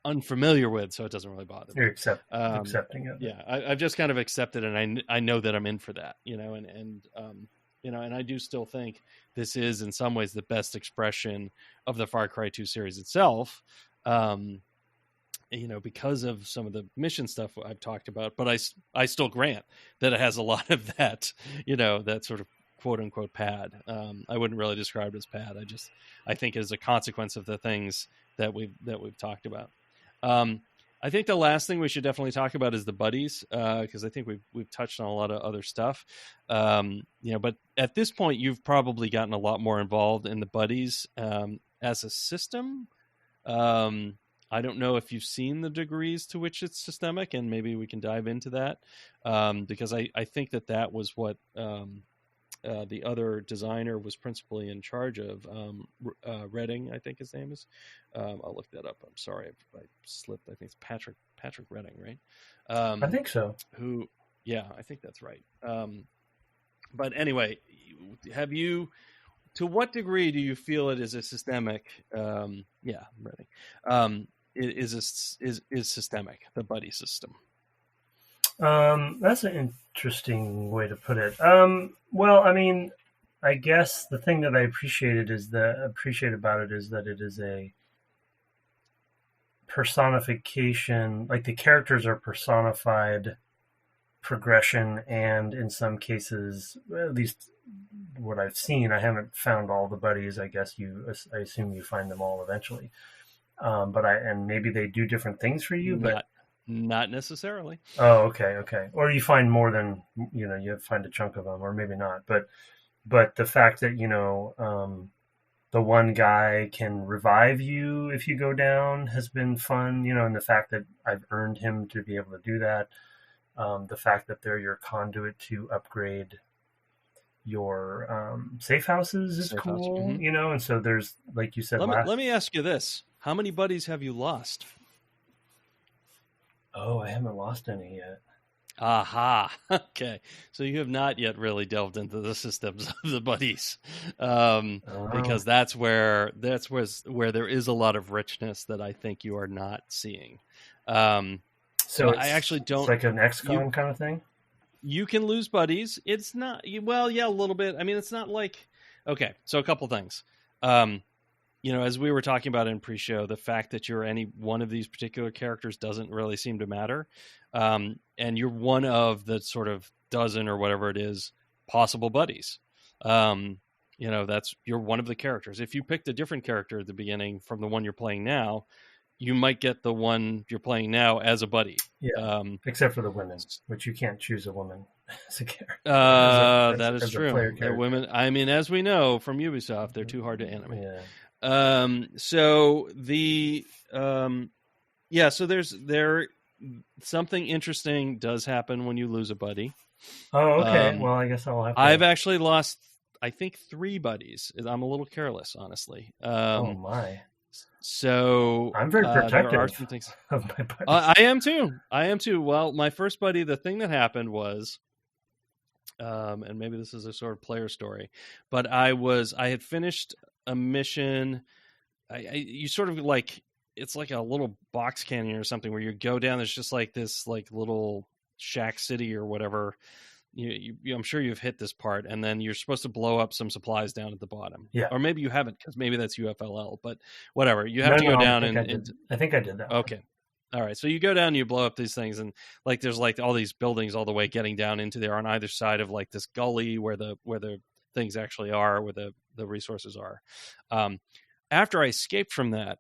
unfamiliar with, so it doesn't really bother me. You're accepting it. Yeah. I've just kind of accepted it, and I know that I'm in for that, and I do still think this is in some ways the best expression of the Far Cry 2 series itself. Because of some of the mission stuff I've talked about, but I still grant that it has a lot of that, that sort of quote unquote pad. I wouldn't really describe it as pad. I think it is a consequence of the things that we've talked about. I think the last thing we should definitely talk about is the buddies, because I think we've touched on a lot of other stuff. But at this point, you've probably gotten a lot more involved in the buddies as a system. I don't know if you've seen the degrees to which it's systemic, and maybe we can dive into that, because I think that was what the other designer was principally in charge of. Redding, I think his name is. I'll look that up. I'm sorry I slipped. I think it's Patrick Redding, right? I think so. I think that's right. But anyway, to what degree do you feel it is a systemic? Yeah, I'm ready. Is systemic, the buddy system? That's an interesting way to put it. Well, I mean, I guess the thing that I appreciate about it is that it is a personification. Like the characters are personified progression, and in some cases, at least what I've seen, I haven't found all the buddies. I assume you find them all eventually. And maybe they do different things for you, but not necessarily. Oh, okay. Or you find more than, you find a chunk of them, or maybe not. But the fact that, the one guy can revive you if you go down has been fun, and the fact that I've earned him to be able to do that. The fact that they're your conduit to upgrade your safe houses is cool, and so there's, like you said, let me ask you this. How many buddies have you lost? Oh, I haven't lost any yet. Aha. Okay. So you have not yet really delved into the systems of the buddies, because that's where there is a lot of richness that I think you are not seeing. So I actually don't. It's like an XCOM kind of thing. You can lose buddies. It's not. Well, yeah, a little bit. I mean, it's not like. Okay. So a couple things. As we were talking about in pre-show, the fact that you're any one of these particular characters doesn't really seem to matter. And you're one of the sort of dozen or whatever it is possible buddies. You're one of the characters. If you picked a different character at the beginning from the one you're playing now, you might get the one you're playing now as a buddy. Yeah. Except for the women, which you can't choose a woman as a character. That is true. The women, I mean, as we know from Ubisoft, they're too hard to animate. Yeah. So something interesting does happen when you lose a buddy. Oh, okay. Well, I guess I'll have to. I've actually lost, I think, 3 buddies. I'm a little careless, honestly. Oh my. So I'm very protective of my buddies. I am too. Well, my first buddy, the thing that happened was, and maybe this is a sort of player story, but I had finished a mission. You sort of like, it's like a little box canyon or something where you go down. There's just like this like little shack city or whatever. I'm sure you've hit this part, and then you're supposed to blow up some supplies down at the bottom. Yeah. Or maybe you haven't, because maybe that's UFLL, but whatever. You have to go down I think I did that. Okay. All right. So you go down and you blow up these things, and like there's like all these buildings all the way getting down into there on either side of like this gully where the things actually are, where the resources are. After I escaped from that,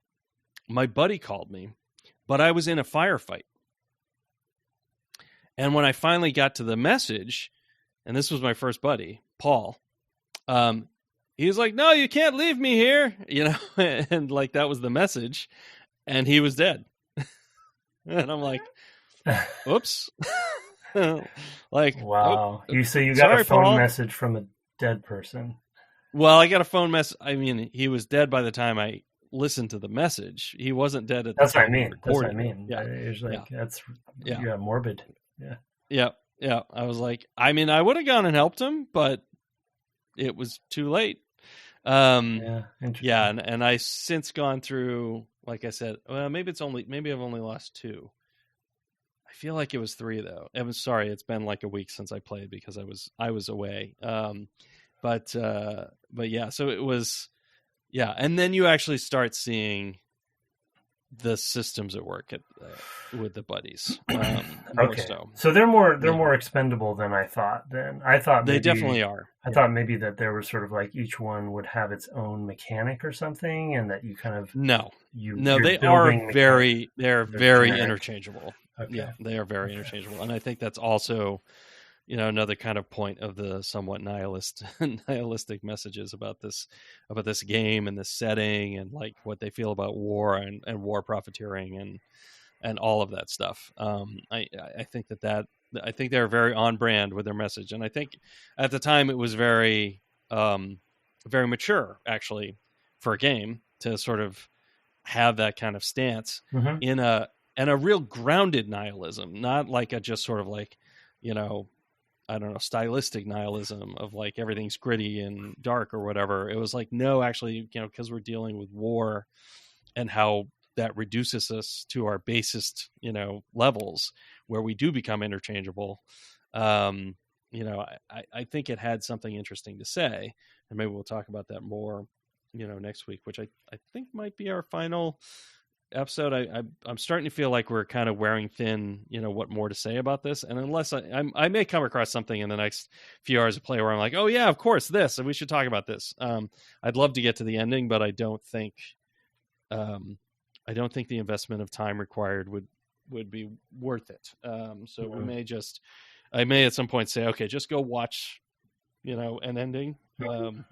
my buddy called me, but I was in a firefight. And when I finally got to the message, and this was my first buddy, Paul, he was like, "No, you can't leave me here," and like that was the message, and he was dead. And I'm like, "Oops!" Like, wow. You got a phone Paul message from a dead person. Well, I got a phone message. I mean, he was dead by the time I listened to the message. He wasn't dead at the time. That's what I mean. Yeah, it's like that's morbid. Yeah. I was like, I mean, I would have gone and helped him, but it was too late. Interesting. And I since gone through, like I said, well, maybe I've only lost 2. I feel like it was 3 though. I'm sorry, it's been like a week since I played because I was away. But yeah, so it was, and then you actually start seeing the systems at work with the buddies. Okay, so they're more expendable than I thought. Then I thought they definitely are. I thought maybe that there was sort of like each one would have its own mechanic or something, and that you kind of they are very interchangeable. Okay. Yeah, they are very interchangeable, and I think that's also another kind of point of the somewhat nihilistic messages about this game and this setting, and like what they feel about war and war profiteering and all of that stuff. I think I think they're very on brand with their message, and I think at the time it was very very mature actually for a game to sort of have that kind of stance in a real grounded nihilism, not like a just sort of like I don't know, stylistic nihilism of like everything's gritty and dark or whatever. It was like, no, actually, because we're dealing with war and how that reduces us to our basest, levels where we do become interchangeable. I think it had something interesting to say, and maybe we'll talk about that more, next week, which I think might be our final episode. I'm starting to feel like we're kind of wearing thin, what more to say about this. And unless I may come across something in the next few hours of play where I'm like, oh yeah, of course this, and we should talk about this. I'd love to get to the ending, but I don't think the investment of time required would be worth it. So I may at some point say, okay, just go watch, an ending, and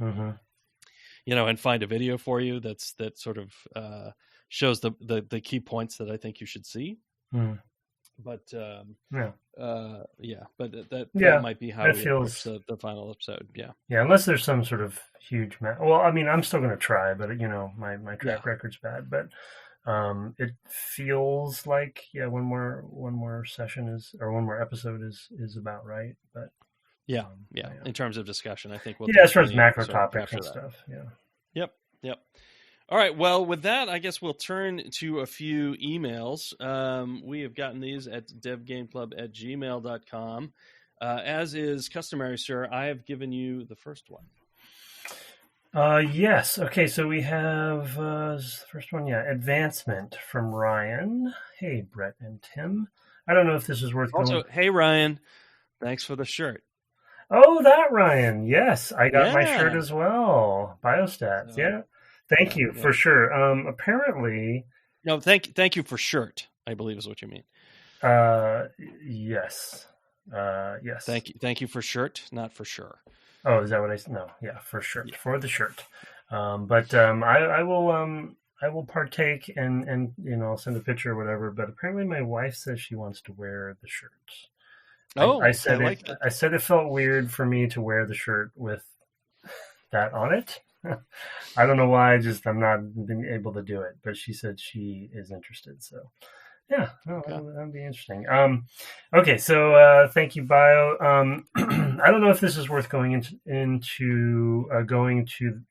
find a video for you that sort of shows the key points that I think you should see. But that might be how we approach the final episode. Yeah, unless there's some sort of huge well, I mean, I'm still going to try, but my track record's bad. But it feels like one more session one more episode is about right. But in terms of discussion, I think we'll as far as macro topics and stuff. Yep. All right. Well, with that, I guess we'll turn to a few emails. We have gotten these at devgameclub@gmail.com. As is customary, sir, I have given you the first one. Yes. Okay, so we have the first one, advancement from Ryan. Hey, Brett and Tim. I don't know if this is worth also, hey, Ryan, thanks for the shirt. Oh, that Ryan. Yes, I got my shirt as well. Biostats, Thank you for sure. Apparently, no. Thank you for shirt, I believe is what you mean. Yes. Yes. Thank you for shirt, not for sure. Oh, is that what I said? No, for shirt, for the shirt. I will partake and I'll send a picture or whatever. But apparently, my wife says she wants to wear the shirt. Oh, I said it felt weird for me to wear the shirt with that on it. I don't know why. I'm not been able to do it, but she said she is interested. So, that'd be interesting. Okay, so thank you, Bio. I don't know if this is worth going into going to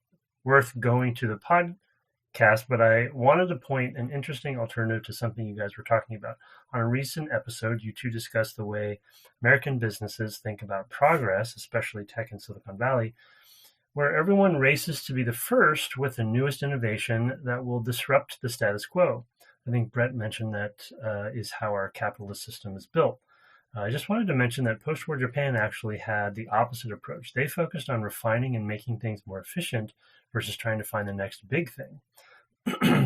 the podcast, but I wanted to point an interesting alternative to something you guys were talking about. On a recent episode, you two discussed the way American businesses think about progress, especially tech in Silicon Valley, where everyone races to be the first with the newest innovation that will disrupt the status quo. I think Brett mentioned that is how our capitalist system is built. I just wanted to mention that post-war Japan actually had the opposite approach. They focused on refining and making things more efficient versus trying to find the next big thing.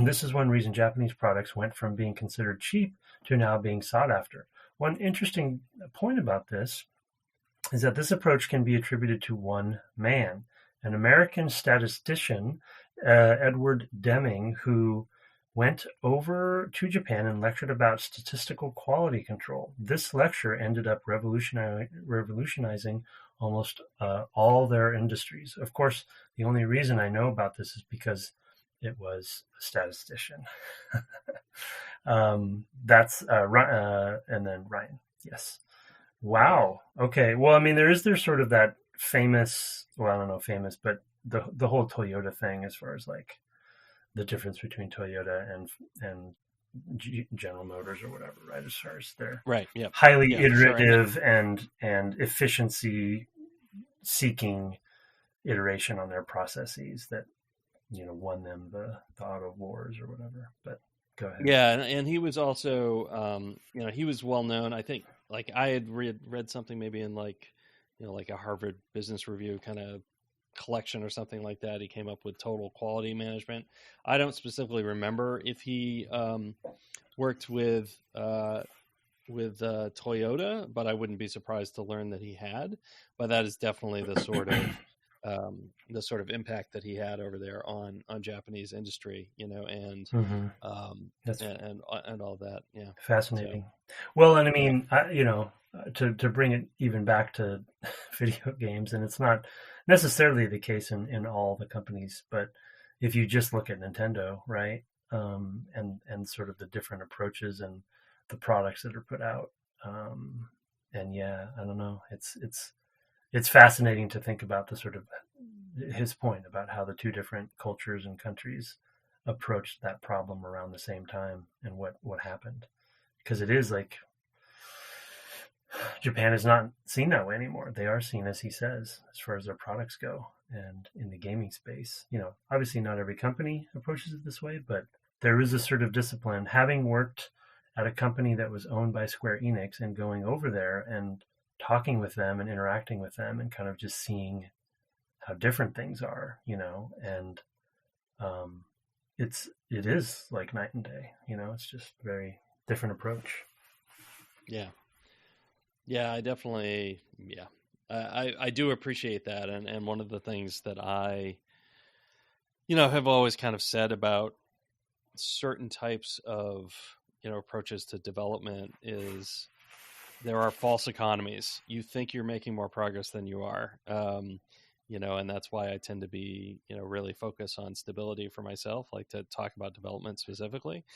This is one reason Japanese products went from being considered cheap to now being sought after. One interesting point about this is that this approach can be attributed to one man, an American statistician, Edward Deming, who went over to Japan and lectured about statistical quality control. This lecture ended up revolutionizing almost all their industries. Of course, the only reason I know about this is because it was a statistician. That's and then Ryan. Yes. Wow. Okay. Well, I mean, there's sort of that famous, well, I don't know famous, but the whole Toyota thing, as far as like the difference between Toyota and General Motors or whatever, right? As far as their highly iterative and efficiency seeking iteration on their processes that won them the auto wars or whatever. But go ahead. Yeah, and he was also he was well known. I think like I had read something maybe in like a Harvard Business Review kind of collection or something like that. He came up with total quality management. I don't specifically remember if he worked with Toyota, but I wouldn't be surprised to learn that he had. But that is definitely the sort of impact that he had over there on Japanese industry, and and all that. Yeah, fascinating. So, well, and I mean, to bring it even back to video games, and it's not necessarily the case in all the companies, but if you just look at Nintendo, right, and sort of the different approaches and the products that are put out, yeah, I don't know. It's fascinating to think about the sort of his point about how the two different cultures and countries approached that problem around the same time and what happened. Because it is like Japan is not seen that way anymore. They are seen, as he says, as far as their products go. And in the gaming space, obviously not every company approaches it this way, but there is a sort of discipline. Having worked at a company that was owned by Square Enix and going over there and talking with them and interacting with them and kind of just seeing how different things are, and it is like night and day, it's just a very different approach. Yeah, I definitely, I do appreciate that. And one of the things that I, have always kind of said about certain types of, approaches to development is there are false economies. You think you're making more progress than you are. And that's why I tend to be, really focus on stability for myself, like to talk about development specifically,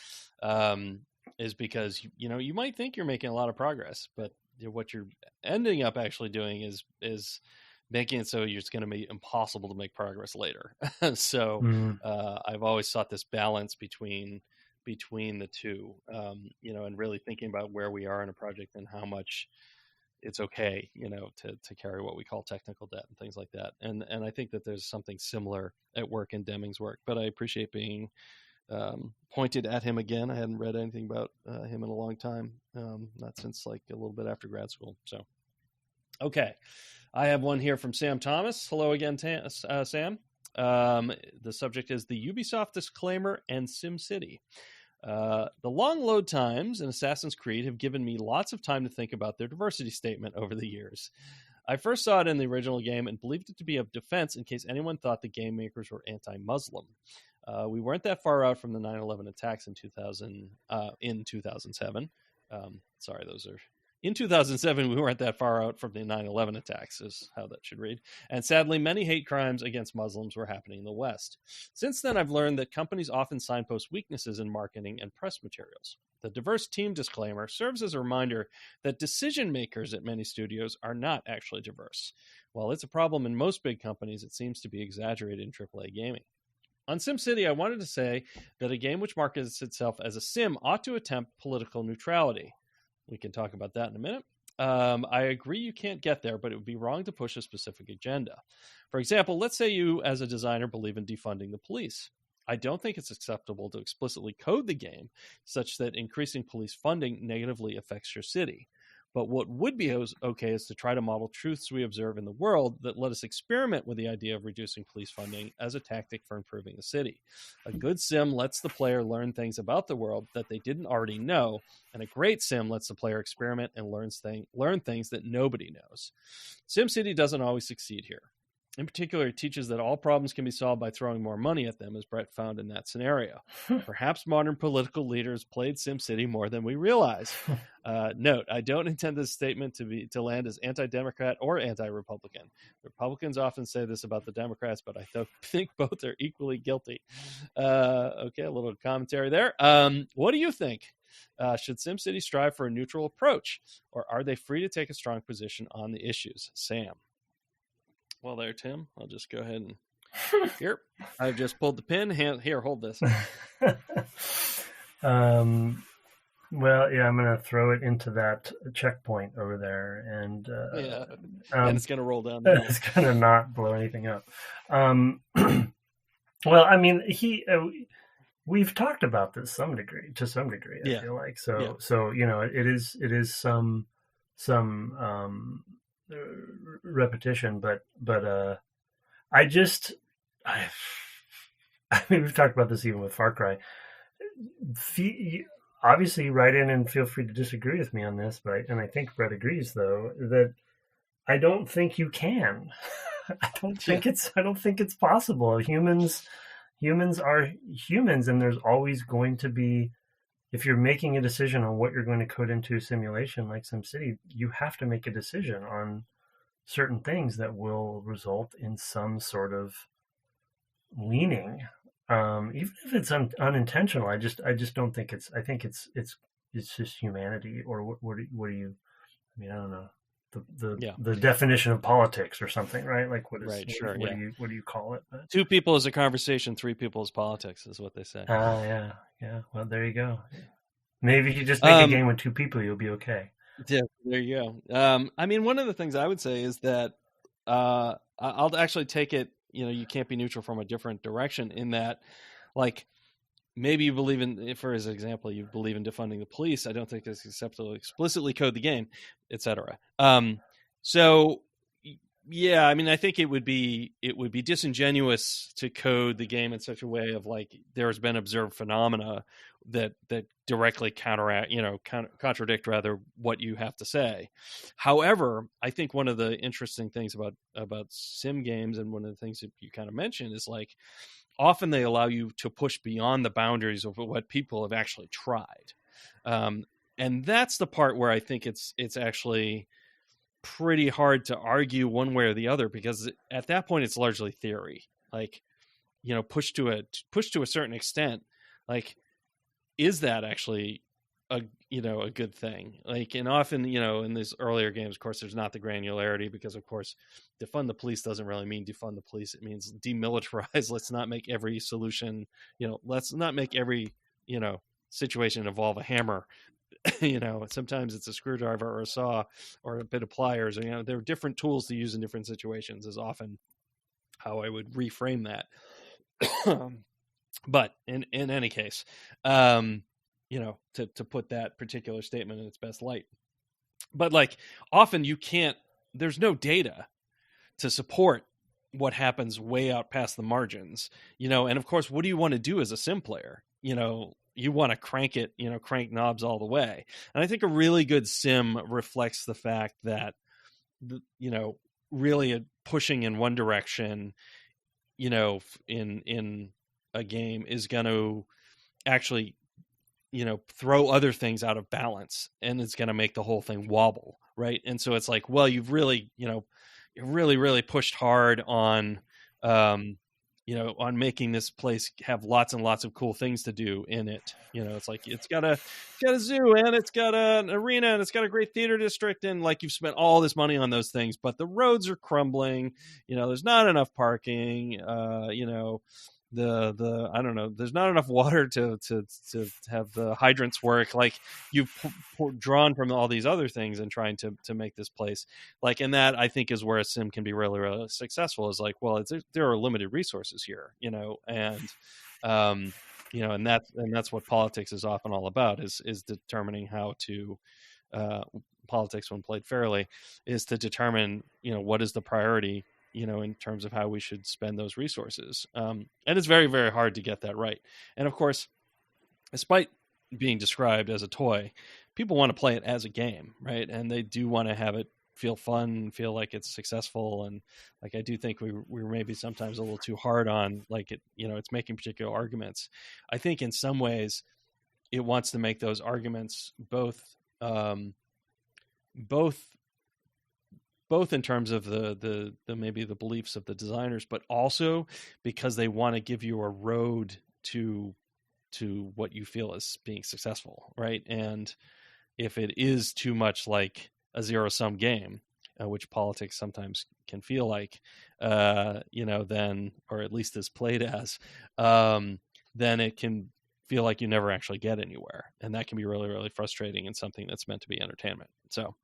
is because, you might think you're making a lot of progress, but what you're ending up actually doing is making it so it's going to be impossible to make progress later. So I've always sought this balance between the two, and really thinking about where we are in a project and how much it's okay, to carry what we call technical debt and things like that. And I think that there's something similar at work in Deming's work, but I appreciate being pointed at him again. I hadn't read anything about him in a long time, not since like a little bit after grad school. So, okay. I have one here from Sam Thomas. Hello again, Sam. The subject is the Ubisoft disclaimer and SimCity. The long load times in Assassin's Creed have given me lots of time to think about their diversity statement over the years. I first saw it in the original game and believed it to be a defense in case anyone thought the game makers were anti-Muslim. We weren't that far out from the 9/11 attacks in 2007. In 2007, we weren't that far out from the 9/11 attacks, is how that should read. And sadly, many hate crimes against Muslims were happening in the West. Since then, I've learned that companies often signpost weaknesses in marketing and press materials. The diverse team disclaimer serves as a reminder that decision makers at many studios are not actually diverse. While it's a problem in most big companies, it seems to be exaggerated in AAA gaming. On SimCity, I wanted to say that a game which markets itself as a sim ought to attempt political neutrality. We can talk about that in a minute. I agree you can't get there, but it would be wrong to push a specific agenda. For example, let's say you, as a designer, believe in defunding the police. I don't think it's acceptable to explicitly code the game such that increasing police funding negatively affects your city. But what would be okay is to try to model truths we observe in the world that let us experiment with the idea of reducing police funding as a tactic for improving the city. A good sim lets the player learn things about the world that they didn't already know, and a great sim lets the player experiment and learn things that nobody knows. SimCity doesn't always succeed here. In particular, it teaches that all problems can be solved by throwing more money at them, as Brett found in that scenario. Perhaps modern political leaders played SimCity more than we realize. Note, I don't intend this statement to land as anti-Democrat or anti-Republican. Republicans often say this about the Democrats, but I think both are equally guilty. Okay, a little commentary there. What do you think? Should SimCity strive for a neutral approach, or are they free to take a strong position on the issues? Sam. Well, there, Tim. I'll just go ahead and here. I've just pulled the pin. Here, hold this. Well, yeah, I'm going to throw it into that checkpoint over there, and and it's going to roll down. It's going to not blow anything up. Well, I mean, we've talked about this to some degree. I feel like so. It is some repetition, but I mean, we've talked about this even with Far Cry. Obviously, write in and feel free to disagree with me on this, but I think Brett agrees, though, that I don't think you can. I don't think it's possible. Humans are humans, and there's always going to be. If you're making a decision on what you're going to code into a simulation like SimCity, you have to make a decision on certain things that will result in some sort of leaning, even if it's unintentional. I just don't think it's. I think it's just humanity. Or what do you I mean, I don't know the Yeah. the definition of politics or something, right? Like, Right. Sure. what Yeah. do you call it? But, 2 people is a conversation, 3 people is politics, is what they say. yeah. Well, there you go. Maybe if you just make a Um, game with 2 people, you'll be okay. yeah, there you go. I mean, one of the things I would say is that I'll actually take it. You can't be neutral from a different direction. In that, like, maybe you believe in, for as example, you believe in defunding the police. I don't think it's acceptable to explicitly code the game, etc. So yeah, I mean, I think it would be disingenuous to code the game in such a way of like there's been observed phenomena that directly contradict rather what you have to say. However, I think one of the interesting things about sim games, and one of the things that you kind of mentioned, is like often they allow you to push beyond the boundaries of what people have actually tried. And that's the part where I think it's actually pretty hard to argue one way or the other, because at that point it's largely theory. Like, pushed to a certain extent, like, is that actually a good thing? Like, and often, in these earlier games, of course, there's not the granularity, because of course defund the police doesn't really mean defund the police. It means demilitarize. Let's not make every solution, let's not make every, situation involve a hammer. Sometimes it's a screwdriver or a saw or a bit of pliers, or, there are different tools to use in different situations, is often how I would reframe that. But in any case, to put that particular statement in its best light. But like, often there's no data to support what happens way out past the margins, and of course, what do you want to do as a sim player? You want to crank it, crank knobs all the way. And I think a really good sim reflects the fact that, really pushing in one direction, in a game is going to actually, throw other things out of balance, and it's going to make the whole thing wobble. Right. And so it's like, well, you've really, really pushed hard on, on making this place have lots and lots of cool things to do in it. It's like it's got a zoo, and it's got an arena, and it's got a great theater district, and like you've spent all this money on those things, but the roads are crumbling. There's not enough parking. The I don't know, there's not enough water to have the hydrants work. Like, you've drawn from all these other things and trying to make this place, like, and that I think is where a sim can be really, really successful, is like, well, there are limited resources here, and and that's what politics is often all about, is determining how to politics, when played fairly, is to determine what is the priority, in terms of how we should spend those resources. And it's very, very hard to get that right. And of course, despite being described as a toy, people want to play it as a game, right? And they do want to have it feel fun, feel like it's successful. And like, I do think we're maybe sometimes a little too hard on, like, it, it's making particular arguments. I think in some ways it wants to make those arguments both in terms of the maybe the beliefs of the designers, but also because they want to give you a road to what you feel is being successful, right? And if it is too much like a zero-sum game, which politics sometimes can feel like, then, or at least is played as, then it can feel like you never actually get anywhere, and that can be really, really frustrating in something that's meant to be entertainment. So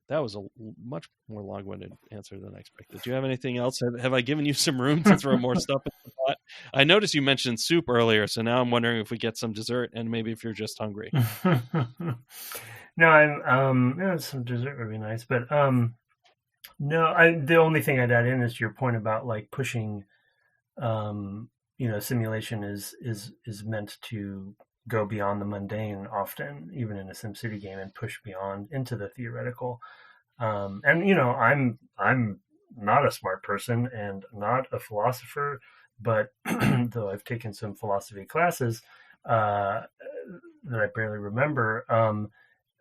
that was a much more long-winded answer than I expected. Do you have anything else? Have I given you some room to throw more stuff in the pot? I noticed you mentioned soup earlier, so now I'm wondering if we get some dessert, and maybe if you're just hungry. No, I'm some dessert would be nice, but no, the only thing I'd add in is your point about like pushing. Simulation is meant to go beyond the mundane often, even in a SimCity game, and push beyond into the theoretical. And I'm not a smart person and not a philosopher, but though I've taken some philosophy classes that I barely remember,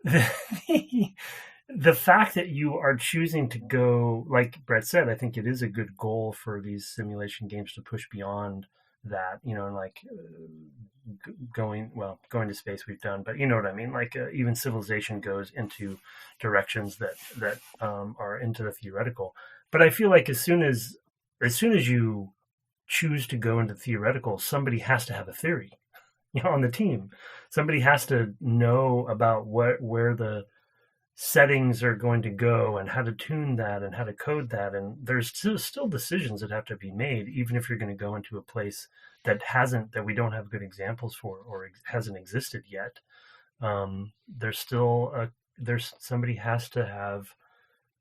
the fact that you are choosing to go, like Brett said, I think it is a good goal for these simulation games to push beyond that, and like going to space we've done, but you know what I mean, like even civilization goes into directions that are into the theoretical. But I feel like as soon as you choose to go into theoretical, somebody has to have a theory, on the team. Somebody has to know about where the settings are going to go and how to tune that and how to code that. And there's still decisions that have to be made, even if you're going to go into a place that we don't have good examples for, or hasn't existed yet. There's somebody has to have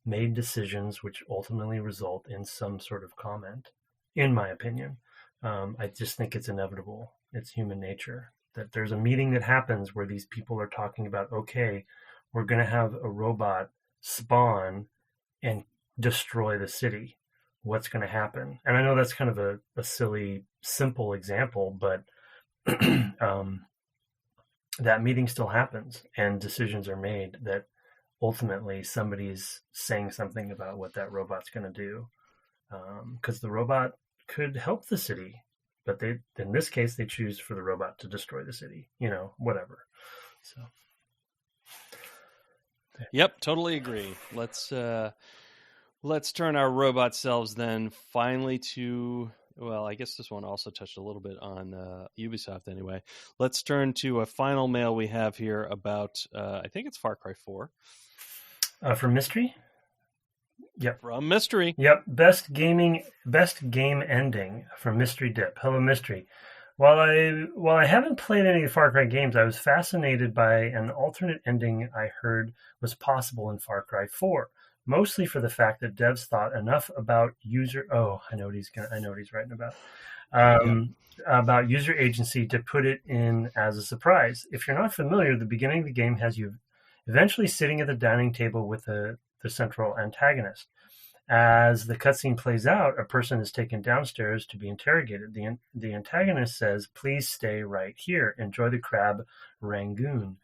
made decisions which ultimately result in some sort of comment, in my opinion. I just think it's inevitable. It's human nature that there's a meeting that happens where these people are talking about, okay, we're going to have a robot spawn and destroy the city. What's going to happen? And I know that's kind of a silly, simple example, but that meeting still happens and decisions are made that ultimately somebody's saying something about what that robot's going to do. Because the robot could help the city, but in this case, they choose for the robot to destroy the city, whatever. So. Yep, totally agree. Let's turn our robot selves then finally to, well, I guess this one also touched a little bit on Ubisoft anyway. Let's turn to a final mail we have here about, I think it's Far Cry 4. From Mystery? Yep. From Mystery. Yep. Best game ending from Mystery Dip. Hello, Mystery. While I haven't played any of the Far Cry games, I was fascinated by an alternate ending I heard was possible in Far Cry 4, mostly for the fact that devs thought enough about user. Oh, I know what he's writing about. About user agency to put it in as a surprise. If you're not familiar, the beginning of the game has you eventually sitting at the dining table with the central antagonist. As the cutscene plays out, a person is taken downstairs to be interrogated. The antagonist says, "Please stay right here. Enjoy the crab rangoon.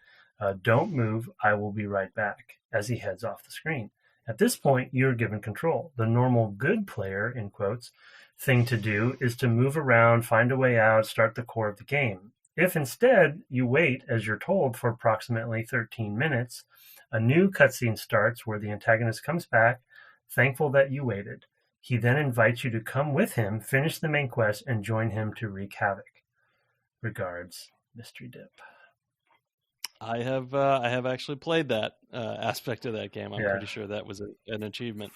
Don't move. I will be right back," as he heads off the screen. At this point, you're given control. The normal good player, in quotes, thing to do is to move around, find a way out, start the core of the game. If instead you wait, as you're told, for approximately 13 minutes, a new cutscene starts where the antagonist comes back, thankful that you waited. He then invites you to come with him, finish the main quest, and join him to wreak havoc. Regards, Mystery Dip. I have actually played that aspect of that game. I'm pretty sure that was an achievement,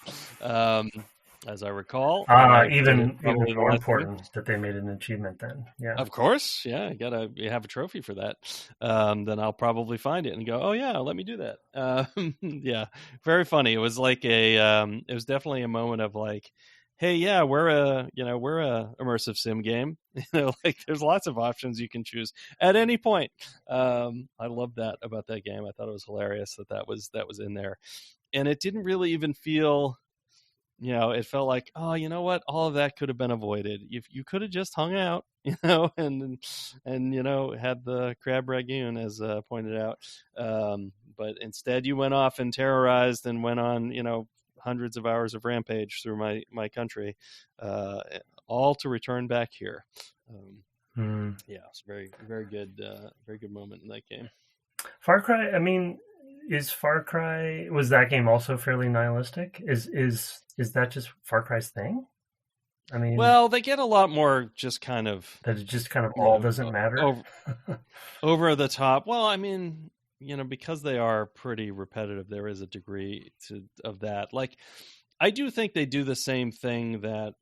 as I recall. Even more important that they made an achievement then. Yeah, of course. Yeah, you have a trophy for that. Then I'll probably find it and go, oh yeah, let me do that. Yeah, very funny. It was like it was definitely a moment of like, hey, yeah, we're a immersive sim game. Like there's lots of options you can choose at any point. I love that about that game. I thought it was hilarious that was in there, and it didn't really even feel. It felt like, oh, you know what? All of that could have been avoided. If you could have just hung out, and had the crab rangoon as pointed out. But instead, you went off and terrorized and went on, hundreds of hours of rampage through my country, all to return back here. Yeah, it's very, very good moment in that game. Far Cry. I mean, was that game also fairly nihilistic? Is that just Far Cry's thing? I mean, well, they get a lot more just kind of that it just kind of all doesn't matter over the top. Well, I mean, because they are pretty repetitive, there is a degree of that. Like, I do think they do the same thing that,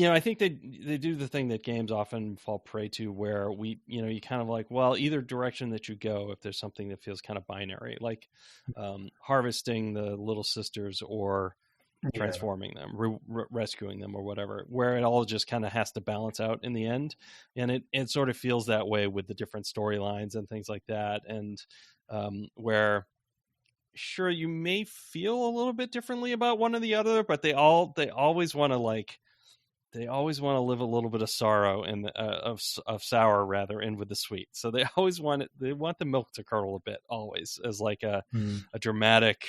I think they do the thing that games often fall prey to, where you kind of like, well, either direction that you go, if there's something that feels kind of binary, like harvesting the little sisters or transforming them, rescuing them or whatever, where it all just kind of has to balance out in the end. And it sort of feels that way with the different storylines and things like that. And where sure, you may feel a little bit differently about one or the other, but they always want to live a little bit of sorrow and of sour rather in with the sweet. So they always want the milk to curdle a bit, always, as like a dramatic,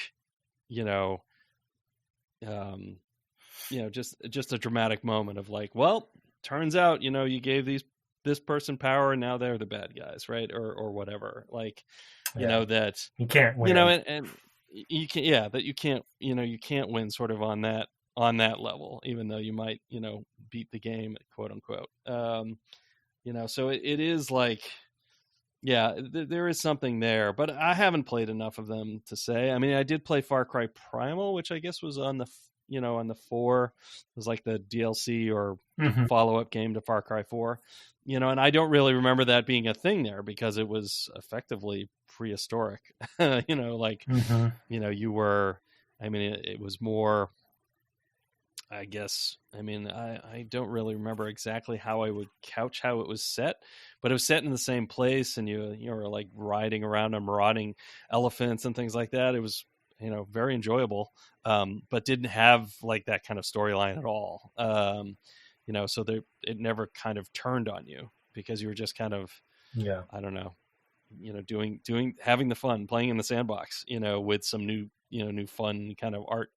just a dramatic moment of like, well, turns out, you gave this person power and now they're the bad guys, right? Or whatever. Like, that you can't win. And you can't, that you can't, you can't win sort of on that level, even though you might, beat the game, quote unquote. So it is like, there is something there, but I haven't played enough of them to say. I mean, I did play Far Cry Primal, which I guess was on the, on the 4. It was like the DLC or follow-up game to Far Cry 4, and I don't really remember that being a thing there because it was effectively prehistoric, you were, I mean, it was more, I guess, I mean, I don't really remember exactly how I would couch how it was set, but it was set in the same place, and you were like riding around on marauding elephants and things like that. It was, very enjoyable, but didn't have like that kind of storyline at all. So it never kind of turned on you because you were just kind of, I don't know, having the fun, playing in the sandbox, with some new, new fun kind of art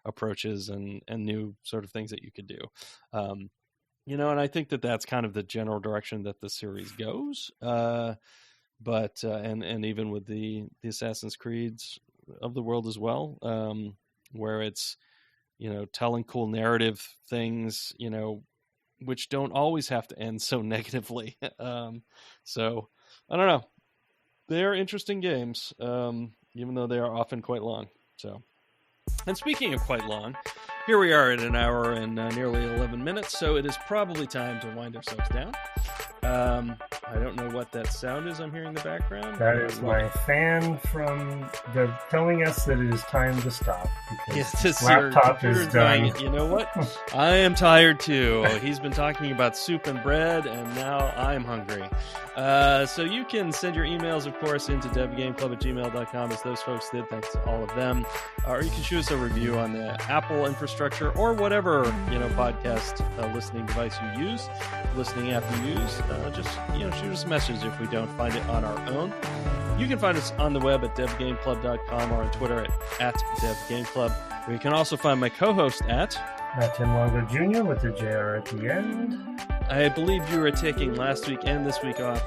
approaches and new sort of things that you could do. And I think that's kind of the general direction that the series goes. But and even with the Assassin's Creeds of the world as well, where it's, telling cool narrative things, which don't always have to end so negatively. So I don't know. They're interesting games, even though they are often quite long. So, and speaking of quite long, here we are at an hour and nearly 11 minutes, so it is probably time to wind ourselves down. I don't know what that sound is I'm hearing in the background. That is my fan they're telling us that it is time to stop because the laptop is done. You know what? I am tired too. He's been talking about soup and bread, and now I'm hungry. So you can send your emails, of course, into devgameclub@gmail.com, as those folks did. Thanks to all of them. Or you can shoot us a review on the Apple infrastructure or whatever, podcast listening device you use, listening app you use. Just, shoot us a message if we don't find it on our own. You can find us on the web at devgameclub.com or on Twitter at devgameclub, where you can also find my co-host at Tim Longo Jr. with the JR at the end. I believe you were taking last week and this week off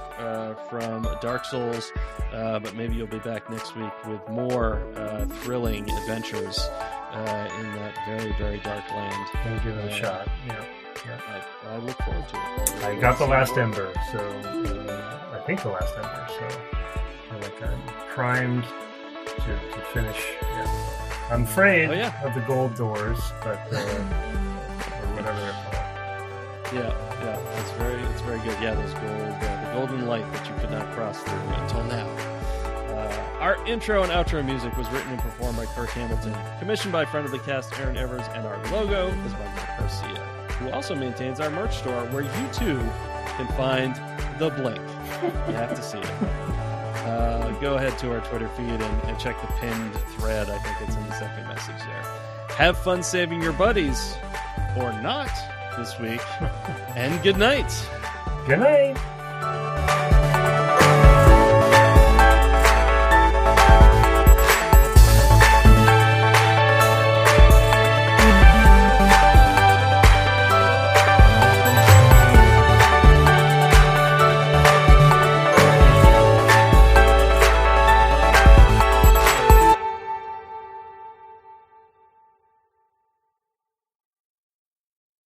from Dark Souls, but maybe you'll be back next week with more thrilling adventures in that very, very dark land. Gonna give it a shot. Yeah. I look forward to it. I got the last ember, so I think the last ember, so I'm primed to finish. Yeah. I'm afraid of the gold doors, but or whatever they're called. Yeah, it's very good. Yeah, those the golden light that you could not cross through until now. Our intro and outro music was written and performed by Kirk Hamilton, commissioned by friend of the cast Aaron Evers, and our logo is by Mark Garcia, who also maintains our merch store, where you too can find the Blink. You have to see it. Go ahead to our Twitter feed and check the pinned thread. I think it's in the second message there. Have fun saving your buddies, or not, this week. And good night. Good night.